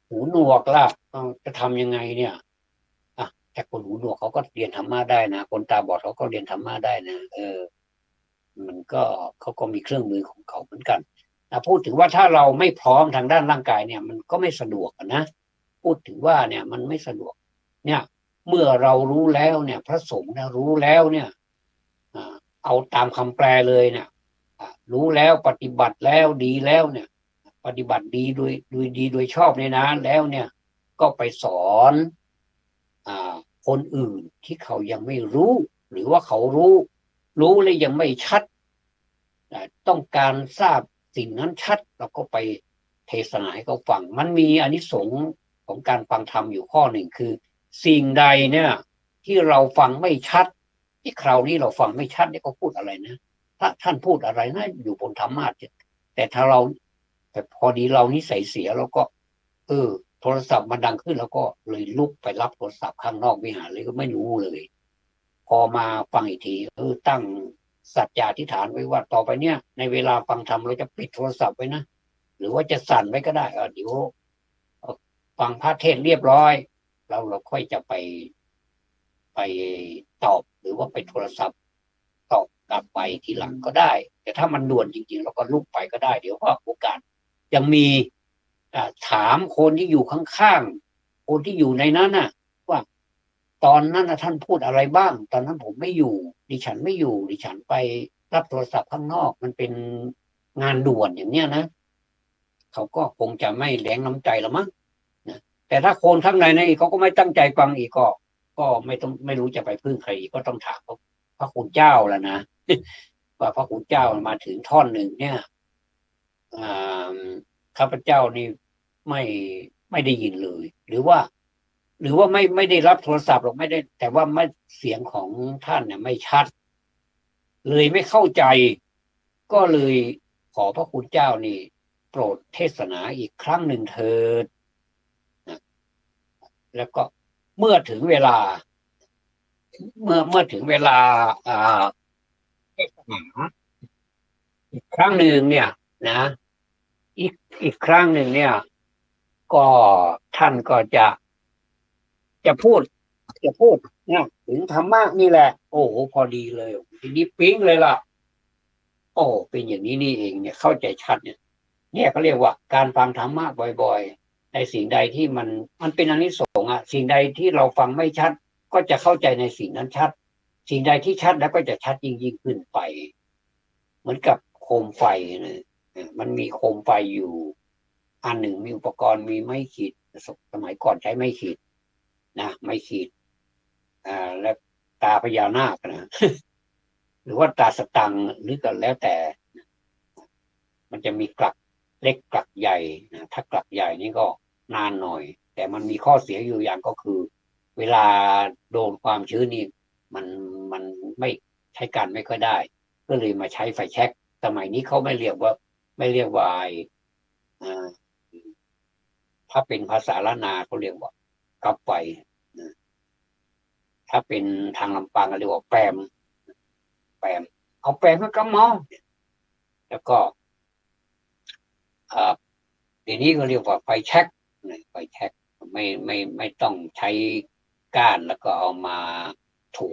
หูหนวกล่ะจะทำยังไงเนี่ยแต่คนหูหนวกเขาก็เรียนธรรมะได้นะคนตาบอดเขาก็เรียนธรรมะได้นะมันก็เขาก็มีเครื่องมือของเขาเหมือนกันพูดถึงว่าถ้าเราไม่พร้อมทางด้านร่างกายเนี่ยมันก็ไม่สะดวกนะพูดถึงว่าเนี่ยมันไม่สะดวกเนี่ยเมื่อเรารู้แล้วเนี่ยพระสงฆ์รู้แล้วเนี่ยเอาตามคำแปลเลยเนี่ย รู้แล้วปฏิบัติแล้วดีแล้วเนี่ย ปฏิบัติดีโดยชอบเนี่ยนะแล้วเนี่ยก็ไปสอนคนอื่นที่เขายังไม่รู้ หรือว่าเขารู้แล้วยังไม่ชัดต้องการทราบสิ่งนั้นชัดเราก็ไปเทศนาให้เขาฟังมันมีอานิสงส์ของการฟังธรรมอยู่ข้อหนึ่งคือสิ่งใดเนี่ยที่เราฟังไม่ชัดที่คราวนี้เราฟังไม่ชัดเนี่ยเขาพูดอะไรนะถ้าท่านพูดอะไรนะอยู่บนธรรมะแต่ถ้าเราแต่พอดีเรานิสัยเสียเราก็โทรศัพท์มันดังขึ้นแล้วก็เลยลุกไปรับโทรศัพท์ข้างนอกวิหารเลยก็ไม่รู้เลยพอมาฟังอีกทีตั้งสัจจาธิษฐานไว้ว่าต่อไปเนี่ยในเวลาฟังธรรมเราจะปิดโทรศัพท์ไว้นะหรือว่าจะสั่นไว้ก็ได้เดี๋ยวฟังพระเทศเรียบร้อยเราค่อยจะไปตอบหรือว่าไปโทรศัพท์ตอบกลับไปทีหลังก็ได้แต่ถ้ามันด่วนจริงๆเราก็ลุกไปก็ได้เดี๋ยวว่าโอกาสยังมีถามคนที่อยู่ข้างๆคนที่อยู่ในนั้นน่ะว่าตอนนั้นท่านพูดอะไรบ้างตอนนั้นผมไม่อยู่ดิฉันไม่อยู่ดิฉันไปรับโทรศัพท์ข้างนอกมันเป็นงานด่วนอย่างเนี้ยนะเขาก็คงจะไม่แรงน้ำใจละมั้งนะแต่ถ้าคนข้างในนี่เขาก็ไม่ตั้งใจฟังอีกก็ไม่รู้จะไปพึ่งใครก็ต้องถามพระคุณเจ้าแล้วนะ ว่าพระคุณเจ้ามาถึงท่อนหนึ่งเนี่ยข้าพเจ้านี่ไม่ได้ยินเลยหรือว่าไม่ได้รับโทรศัพท์หรอกไม่ได้แต่ว่าไม่เสียงของท่านเนี่ยไม่ชัดเลยไม่เข้าใจก็เลยขอพระคุณเจ้านี่โปรดเทศนาอีกครั้งหนึ่งเถิดนะแล้วก็เมื่อถึงเวลาถึงเวลาเทศนาอีกครั้งหนึ่งเนี่ยนะอีกครั้งหนึ่งเนี่ยก็ท่านก็จะพูดเนี่ยถึงธรรมะนี่แหละโอ้โหพอดีเลยทีนี้ปิ๊งเลยล่ะโอ้เป็นอย่างนี้นี่เองเนี่ยเข้าใจชัดเนี่ยเขาเรียกว่าการฟังธรรมะบ่อยๆในสิ่งใดที่มันเป็นอานิสงส์สิ่งใดที่เราฟังไม่ชัดก็จะเข้าใจในสิ่งนั้นชัดสิ่งใดที่ชัดแล้วก็จะชัดยิ่งขึ้นไปเหมือนกับโคมไฟนะมันมีโคมไฟอยู่อันหนึ่งมีอุปกรณ์มีไม้ขีดสมัยก่อนใช้ไม้ขีดนะไม่ขีดและตาพญานาคนะ หรือว่าตาสตังหรือก็แล้วแต่มันจะมีกลักเล็กกลักใหญ่นะถ้ากลักใหญ่นี่ก็นานหน่อยแต่มันมีข้อเสียอยู่อย่างก็คือเวลาโดนความชื้นนี่มันไม่ใช้การไม่ค่อยได้ก็เลยมาใช้ไฟแช็กสมัยนี้เขาไม่เรียกว่าถ้าเป็นภาษาล้านนาเขาเรียกว่ากับไฟถ้าเป็นทางลำปางก็เรียกว่าแปมเอาแปมมากระมองแล้วก็ทีนี้ก็เรียกว่าไฟแช็กไม่ต้องใช้ก้านแล้วก็เอามาถู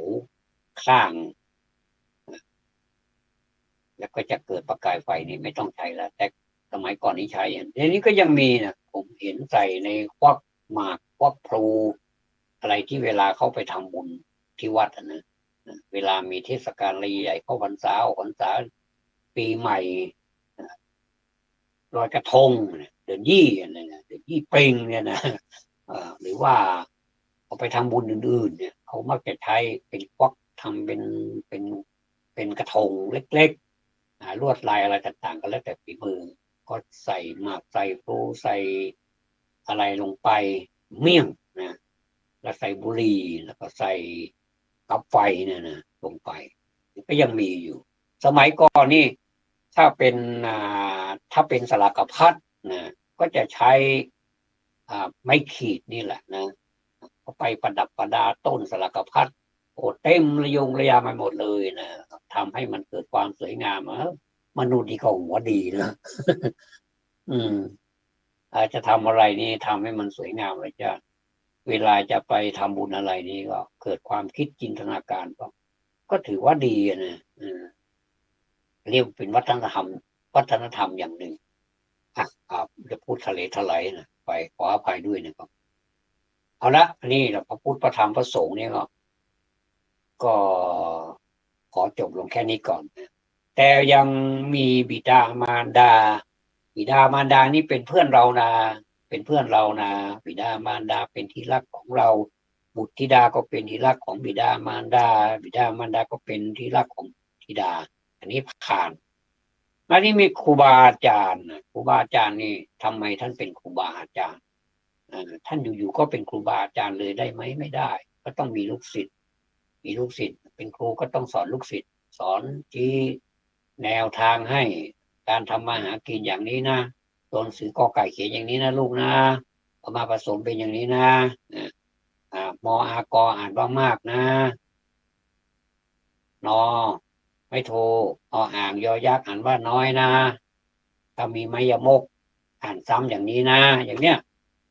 ข้างแล้วก็จะเกิดประกายไฟนี่ไม่ต้องใช้แล้วแต่สมัยก่อนนี้ใช้ทีนี้ก็ยังมีนะผมเห็นใส่ในควักหมากควักพลูอะไรที่เวลาเขาไปทำบุญที่วัดนะเวลามีเทศกาลใหญ่เข้าพรรษาปีใหม่ลอยกระทงเดือนยี่อะไรนะเดือนยี่เปงเนี่ยนะหรือว่าเอาไปทำบุญอื่นๆเนี่ยเขามักจะใช้เป็นควักทำเป็นกระทงเล็กๆลวดลายอะไรต่างๆก็แล้วแต่ฝีมือก็ใส่หมากใส่พลูใส่อะไรลงไปเมี่ยงนะแล้วใส่บุหรี่แล้วก็ใส่กับไฟเนี่ยนะลงไปก็ยังมีอยู่สมัยก่อนนี่ถ้าเป็นสลากพัดนะก็จะใช้ไม้ขีดนี่แหละนะก็ไปประดับประดาต้นสลากพัดโอ้เต็มระยงระยาไปหมดเลยนะทำให้มันเกิดความสวยงามมนุษย์นี่ก็หัวดีนะอาจจะทำอะไรนี่ทำให้มันสวยงามเลยจ้ะเวลาจะไปทำบุญอะไรนี่ก็เกิดความคิดจินตนาการก็ถือว่าดีนะเรียกเป็นวัฒนธรรมอย่างหนึ่งจะพูดทะเลทลายนะไปขออภัยด้วยนะครับเอาละนี่เราพระพุทธพระธรรมพระสงฆ์นี่ก็ขอจบลงแค่นี้ก่อนนะ แต่ยังมีบิดามารดา บิดามารดานี่เป็นเพื่อนเรานะเป็นเพื่อนเรานะบิดามารดาเป็นที่รักของเรา บุตรธิดาก็เป็นที่รักของบิดามารดา บิดามารดาก็เป็นที่รักของธิดา อันนี้ผ่านแล้วนี่มีครูบาอาจารย์ครูบาอาจารย์นี่ทำไมท่านเป็นครูบาอาจารย์ท่านอยู่ๆก็เป็นครูบาอาจารย์เลยได้ไหมไม่ได้ก็ต้องมีลูกศิษย์มีลูกศิษย์เป็นครูก็ต้องสอนลูกศิษย์สอนชี้แนวทางให้การทำมาหากินอย่างนี้นะตัวหนังสือกอไก่เขียนอย่างนี้นะลูกนะเอามาผสมเป็นอย่างนี้นะมออากออ่านว่ามากนะนอไม่โทอ่างยอยักษ์อ่านว่าน้อยนะถ้ามีไมยมกอ่านซ้ำอย่างนี้นะอย่างเนี้ย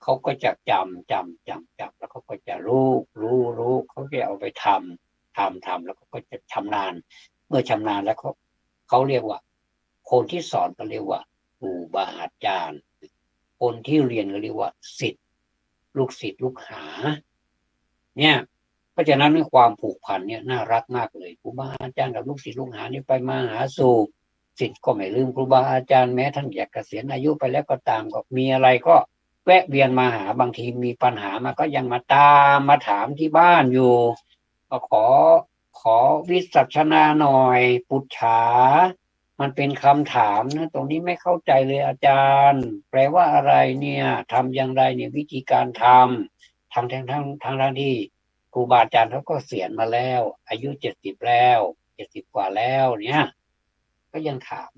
เขาก็จะจำแล้วเขาก็จะรู้เขาจะเอาไปทำแล้วก็จะชำนาญเมื่อชำนาญแล้วเขาเรียกว่าคนที่สอนก็เรียกว่าครูบาอาจารย์คนที่เรียนก็เรียกว่าศิษย์ลูกศิษย์ลูกหาเนี่ยเพราะฉะนั้นความผูกพันเนี่ยน่ารักมากเลยครูบาอาจารย์กับลูกศิษย์ลูกหานี่ไปมาหาสู่ศิษย์ก็ไม่ลืมครูบาอาจารย์แม้ท่านอยากเกษียณอายุไปแล้วก็ตามก็มีอะไรก็แวะเวียนมาหาบางทีมีปัญหามาก็ยังมาตามมาถามที่บ้านอยู่ก็ขอวิสัชนาหน่อยปุจฉามันเป็นคำถามนะตรงนี้ไม่เข้าใจเลยอาจารย์แปลว่าอะไรเนี่ยทำอย่างไรเนี่ยวิธีการทำทั้งที่ครูบาอาจารย์เขาก็เสียณมาแล้วอายุ70แล้ว70กว่าแล้วเนี่ยก็ยังถาม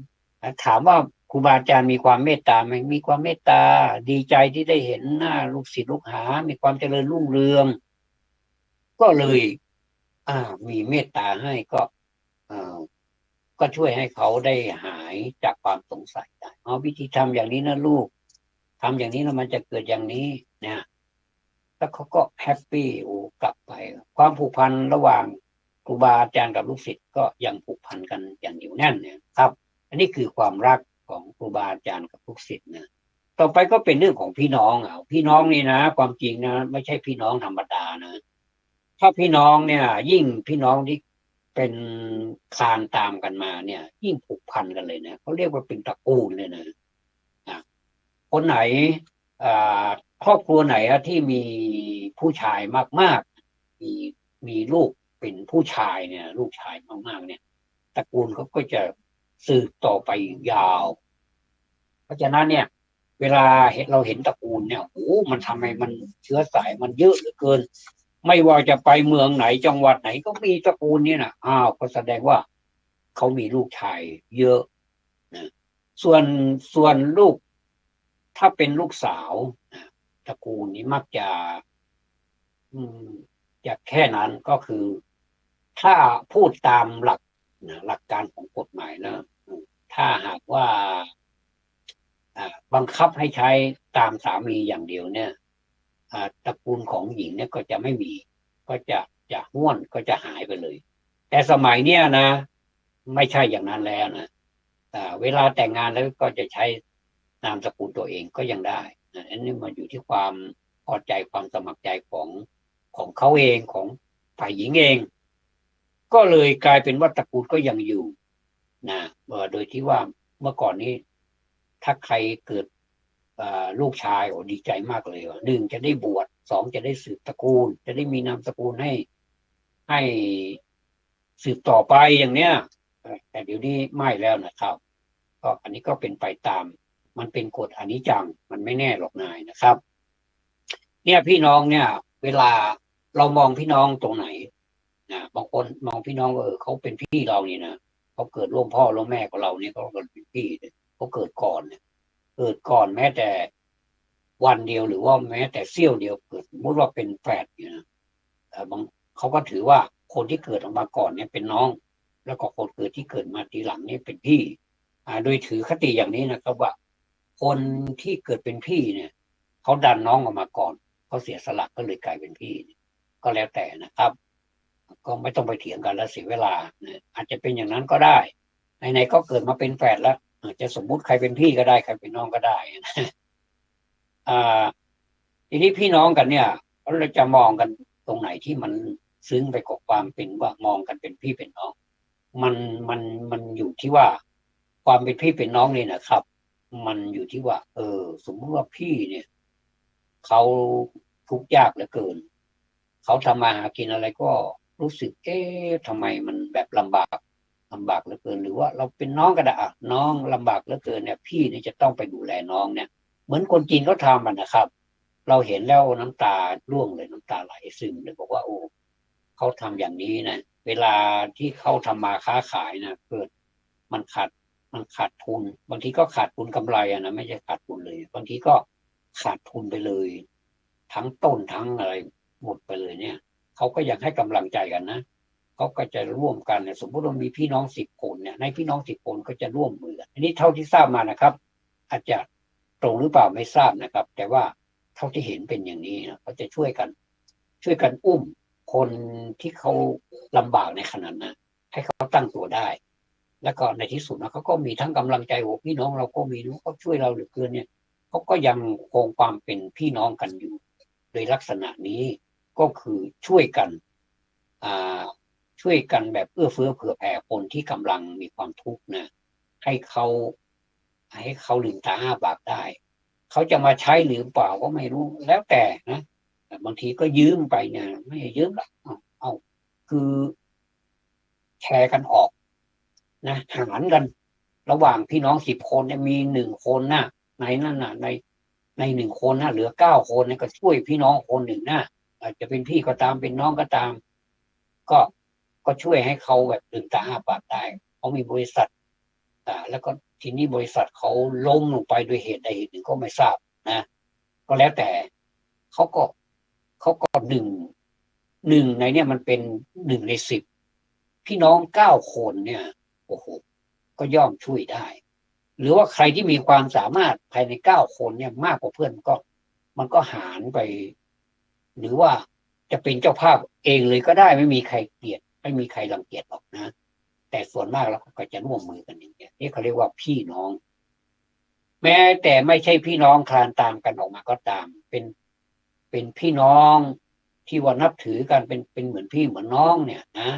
ว่าครูบาอาจารย์มีความเมตตาไหมมีความเมตตาดีใจที่ได้เห็นหน้าลูกศิษย์ลูกหามีความเจริญรุ่งเรืองก็เลยมีเมตตาให้ก็ช่วยให้เขาได้หายจากความสงสัยได้วิธีทำอย่างนี้นะลูกทำอย่างนี้แล้วมันจะเกิดอย่างนี้นะแล้วเขาก็แฮปปี้กลับไปความผูกพันระหว่างครูบาอาจารย์กับลูกศิษย์ก็ยังผูกพันกันอย่างเหนียวแน่นนะครับอันนี้คือความรักของครูบาอาจารย์กับลูกศิษย์นะต่อไปก็เป็นเรื่องของพี่น้องพี่น้องนี่นะความจริงนะไม่ใช่พี่น้องธรรมดานะถ้าพี่น้องเนี่ยยิ่งพี่น้องที่เป็นคลานตามกันมาเนี่ยยิ่งผูกพันกันเลยนะเขาเรียกว่าเป็นตระกูลเลยนะคนไหนครอบครัวไหนที่มีผู้ชายมากๆมีลูกเป็นผู้ชายเนี่ยลูกชายมากๆเนี่ยตระกูลเขาก็จะสืบต่อไปยาวเพราะฉะนั้นเนี่ยเวลาเราเห็นตระกูลเนี่ยมันทำไมมันเชื้อสายมันเยอะเหลือเกินไม่ว่าจะไปเมืองไหนจังหวัดไหนก็มีตระกูลเนี่ยนะก็แสดงว่าเขามีลูกชายเยอะนะส่วนลูกถ้าเป็นลูกสาวตระกูลนี้มักจะแค่นั้นก็คือถ้าพูดตามหลักการของกฎหมายนะถ้าหากว่าบังคับให้ใช้ตามสามีอย่างเดียวเนี่ยตระกูลของหญิงเนี่ยก็จะไม่มีก็จะห้วนก็จะหายไปเลยแต่สมัยเนี้ยนะไม่ใช่อย่างนั้นแล้วนะเวลาแต่งงานแล้วก็จะใช้นามสกุลตัวเองก็ยังได้อันนี้มันอยู่ที่ความพอใจความสมัครใจของเขาเองของฝ่ายหญิงเองก็เลยกลายเป็นว่าตระกูลก็ยังอยู่นะโดยที่ว่าเมื่อก่อนนี้ถ้าใครเกิดลูกชายดีใจมากเลยหนึ่งจะได้บวชสองจะได้สืบตระกูลจะได้มีนามสกุลให้สืบต่อไปอย่างเนี้ยแต่เดี๋ยวนี้ไม่แล้วนะครับก็อันนี้ก็เป็นไปตามมันเป็นกฎอนิจจังมันไม่แน่หรอกนายนะครับเนี่ยพี่น้องเนี่ยเวลาเรามองพี่น้องตรงไหนนะบางคนมองพี่น้องเขาเป็นพี่เรานี่นะเขาเกิดร่วมพ่อร่วมแม่กับเราเนี่ยเขาเกิดเป็นพี่เขาเกิดก่อนเนี่ยเกิดก่อนแม้แต่วันเดียวหรือว่าแม้แต่เสี้ยวเดียวเกิดสมมติว่าเป็นแฝดเนี่ยนะบางเขาก็ถือว่าคนที่เกิดออกมาก่อนเนี่ยเป็นน้องแล้วก็คนเกิดที่เกิดมาทีหลังนี่เป็นพี่โดยถือคติอย่างนี้นะครับว่าคนที่เกิดเป็นพี่เนี่ยเขาดันน้องออกมาก่อนเขาเสียสละก็เลยกลายเป็นพี่ก็แล้วแต่นะครับก็ไม่ต้องไปเถียงกันแล้วเสียเวลาอาจจะเป็นอย่างนั้นก็ได้ไหนๆก็เกิดมาเป็นแฝดแล้วจะสมมุติใครเป็นพี่ก็ได้ใครเป็นน้องก็ได้ทีนี้พี่น้องกันเนี่ยเราจะมองกันตรงไหนที่มันซึ้งไปกับความเป็นว่ามองกันเป็นพี่เป็นน้อง มันมันมันอยู่ที่ว่าความเป็นพี่เป็นน้องนี่นะครับ มันอยู่ที่ว่า สมมติว่าพี่เนี่ยเขาทุกข์ยากเหลือเกินเขาทำมาหากินอะไรก็รู้สึกทำไมมันแบบลำบากเหลือเกิน หรือว่าเราเป็นน้องก็ได้น้องลำบากเหลือเกินเนี่ยพี่เนี่ยจะต้องไปดูแลน้องเนี่ยเหมือนคนจีนเขาทำมันนะครับ เราเห็นแล้วน้ำตาร่วงเลยน้ำตาไหลซึมเลยบอกว่าโอ้เขาทำอย่างนี้นะเวลาที่เขาทำมาค้าขายนะเกิดมันขาดทุนบางทีก็ขาดทุนกำไรนะไม่ใช่ขาดทุนเลยบางทีก็ขาดทุนไปเลยทั้งต้นทั้งอะไรหมดไปเลยเนี่ยเขาก็ยังให้กำลังใจกันนะเขาก็จะร่วมกันเนี่ยสมมติว่ามีพี่น้อง10 คนเนี่ยในพี่น้อง10 คนก็จะร่วมมืออันนี้เท่าที่ทราบมานะครับ อาจจะตรงหรือเปล่าไม่ทราบนะครับ แต่ว่าเท่าที่เห็นเป็นอย่างนี้นะเขาจะช่วยกันอุ้มคนที่เขาลำบากในขณะนั้นให้เขาตั้งตัวได้ แล้วก็ในที่สุดนะเขาก็มีทั้งกำลังใจโอ้พี่น้องเราก็มีเขาช่วยเราเหลือเกินเนี่ยเขาก็ยังคงความเป็นพี่น้องกันอยู่โดยลักษณะนี้ก็คือช่วยกันแบบเอื้อเฟื้อเผื่อแผ่คนที่กำลังมีความทุกข์นะให้เขาลืมตาอ้าปากได้เขาจะมาใช้หรือเปล่าก็ไม่รู้แล้วแต่นะบางทีก็ยืมไปเนี่ยไม่ยืมหรอกเอาคือแชร์กันออกนะหารกันระหว่างพี่น้อง10 คนเนี่ยมี1 คนนะในนั่นน่ะใน1 คนนะเหลือ9 คนเนี่ยก็ช่วยพี่น้องคนหนึ่งนะอาจจะเป็นพี่ก็ตามเป็นน้องก็ตามก็ช่วยให้เขาแบบลืมตาอ้าปากได้เขามีบริษัทแล้วก็ทีนี้บริษัทเขาล้มลงไปด้วยเหตุใดเหตุหนึ่งก็ไม่ทราบนะก็แล้วแต่เขาก็หนึ่งในเนี่ยมันเป็น1 ใน 10พี่น้อง9 คนเนี่ยโอ้โหก็ย่อมช่วยได้หรือว่าใครที่มีความสามารถภายใน9 คนเนี่ยมากกว่าเพื่อนมันก็หารไปหรือว่าจะเป็นเจ้าภาพเองเลยก็ได้ไม่มีใครเกลียดไม่มีใครรังเกียจหรอกนะแต่ส่วนมากเราก็จะร่วมมือกันอย่างเงี้ยนี่เขาเรียกว่าพี่น้องแม้แต่ไม่ใช่พี่น้องคลานตามกันออกมาก็ตามเป็นพี่น้องที่ว่านับถือกันเป็นเหมือนพี่เหมือนน้องเนี่ยนะ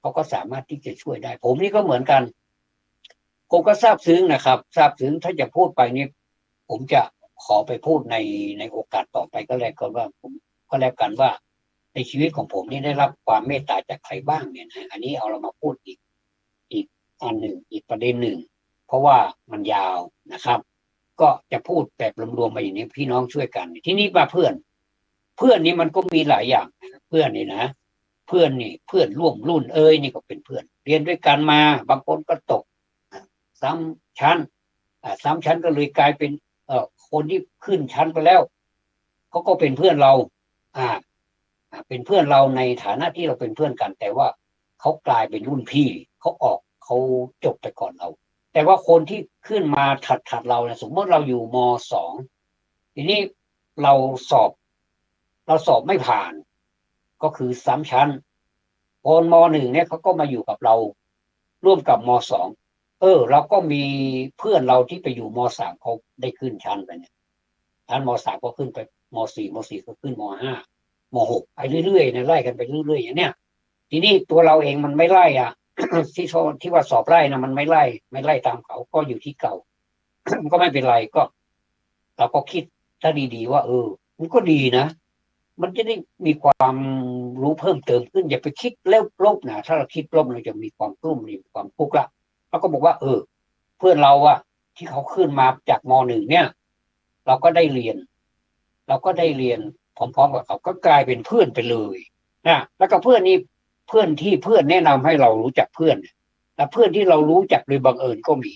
เขาก็สามารถที่จะช่วยได้ผมนี่ก็เหมือนกันผมก็ซาบซึ้งนะครับซาบซึ้งถ้าจะพูดไปนี่ผมจะขอไปพูดในโอกาสต่อไปก็แล้วกันว่าในชีวิตของผมนี่ได้รับความเมตตาจากใครบ้างเนี่ยนะอันนี้เอาเรามาพูดอีกอันหนึ่งอีกประเด็นหนึ่งเพราะว่ามันยาวนะครับก็จะพูดแบบรวมๆมาอย่างนี้พี่น้องช่วยกันที่นี่มาเพื่อนนี่มันก็มีหลายอย่างเพื่อนนี่นะเพื่อนนี่เพื่อนร่วมรุ่นนี่ก็เป็นเพื่อนเรียนด้วยกันมาบางคนก็ตกซ้ำชั้นก็เลยกลายเป็นคนที่ขึ้นชั้นไปแล้วเขาก็เป็นเพื่อนเราเป็นเพื่อนเราในฐานะที่เราเป็นเพื่อนกันแต่ว่าเขากลายเป็นรุ่นพี่เขาจบไปก่อนเราแต่ว่าคนที่ขึ้นมาถัดเราเนี่ยสมมติเราอยู่ม.2 ทีนี้เราสอบไม่ผ่านก็คือซ้ำชั้นคนม.1 เนี่ยเขาก็มาอยู่กับเราร่วมกับม.2 เราก็มีเพื่อนเราที่ไปอยู่ม.3 เขาได้ขึ้นชั้นไปเนี่ยชั้นม.3 ก็ขึ้นไปม.4 ก็ขึ้นม.5 ม.6 ไปเรื่อยๆนะไล่กันไปเรื่อยๆอย่างเนี้ยทีนี้ตัวเราเองมันไม่ไล่ที่ว่าสอบไล่นะมันไม่ไล่ตามเขาก็อยู่ที่เก่า ก็ไม่เป็นไรก็เราก็คิดถ้าดีๆว่ามันก็ดีนะมันจะได้มีความรู้เพิ่มเติมขึ้นอย่าไปคิดลบนะถ้าเราคิดลบเราจะมีความกลุ้มมีความทุกข์ละเราก็บอกว่าเพื่อนเราที่เขาขึ้นมาจากม.1 เนี่ยเราก็ได้เรียนพร้อมๆกับเขาก็กลายเป็นเพื่อนไปเลยนะแล้วก็เพื่อนนี่เพื่อนที่เพื่อนแนะนำให้เรารู้จักเพื่อนและเพื่อนที่เรารู้จักโดยบังเอิญก็มี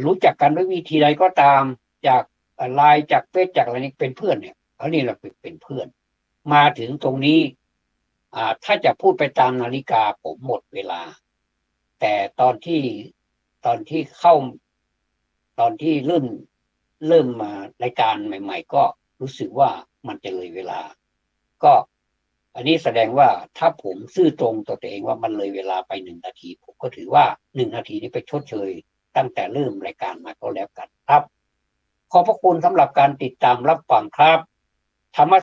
รู้จักกันด้วยวิธีใดก็ตามจากไลน์จากเฟซจากอะไรนี่เป็นเพื่อนเนี่ยเขานี่เราเป็นเพื่อนมาถึงตรงนี้ถ้าจะพูดไปตามนาฬิกาผมหมดเวลาแต่ตอนที่เริ่มมารายการใหม่ๆก็รู้สึกว่ามันจะเลยเวลาก็อันนี้แสดงว่าถ้าผมซื่อตรงต่อตัวเองว่ามันเลยเวลาไป1 นาทีผมก็ถือว่า1 นาทีนี้ไปชดเชยตั้งแต่เริ่มรายการมาก็แล้วกันครับขอบพระคุณสำหรับการติดตามรับฟังครับธรรม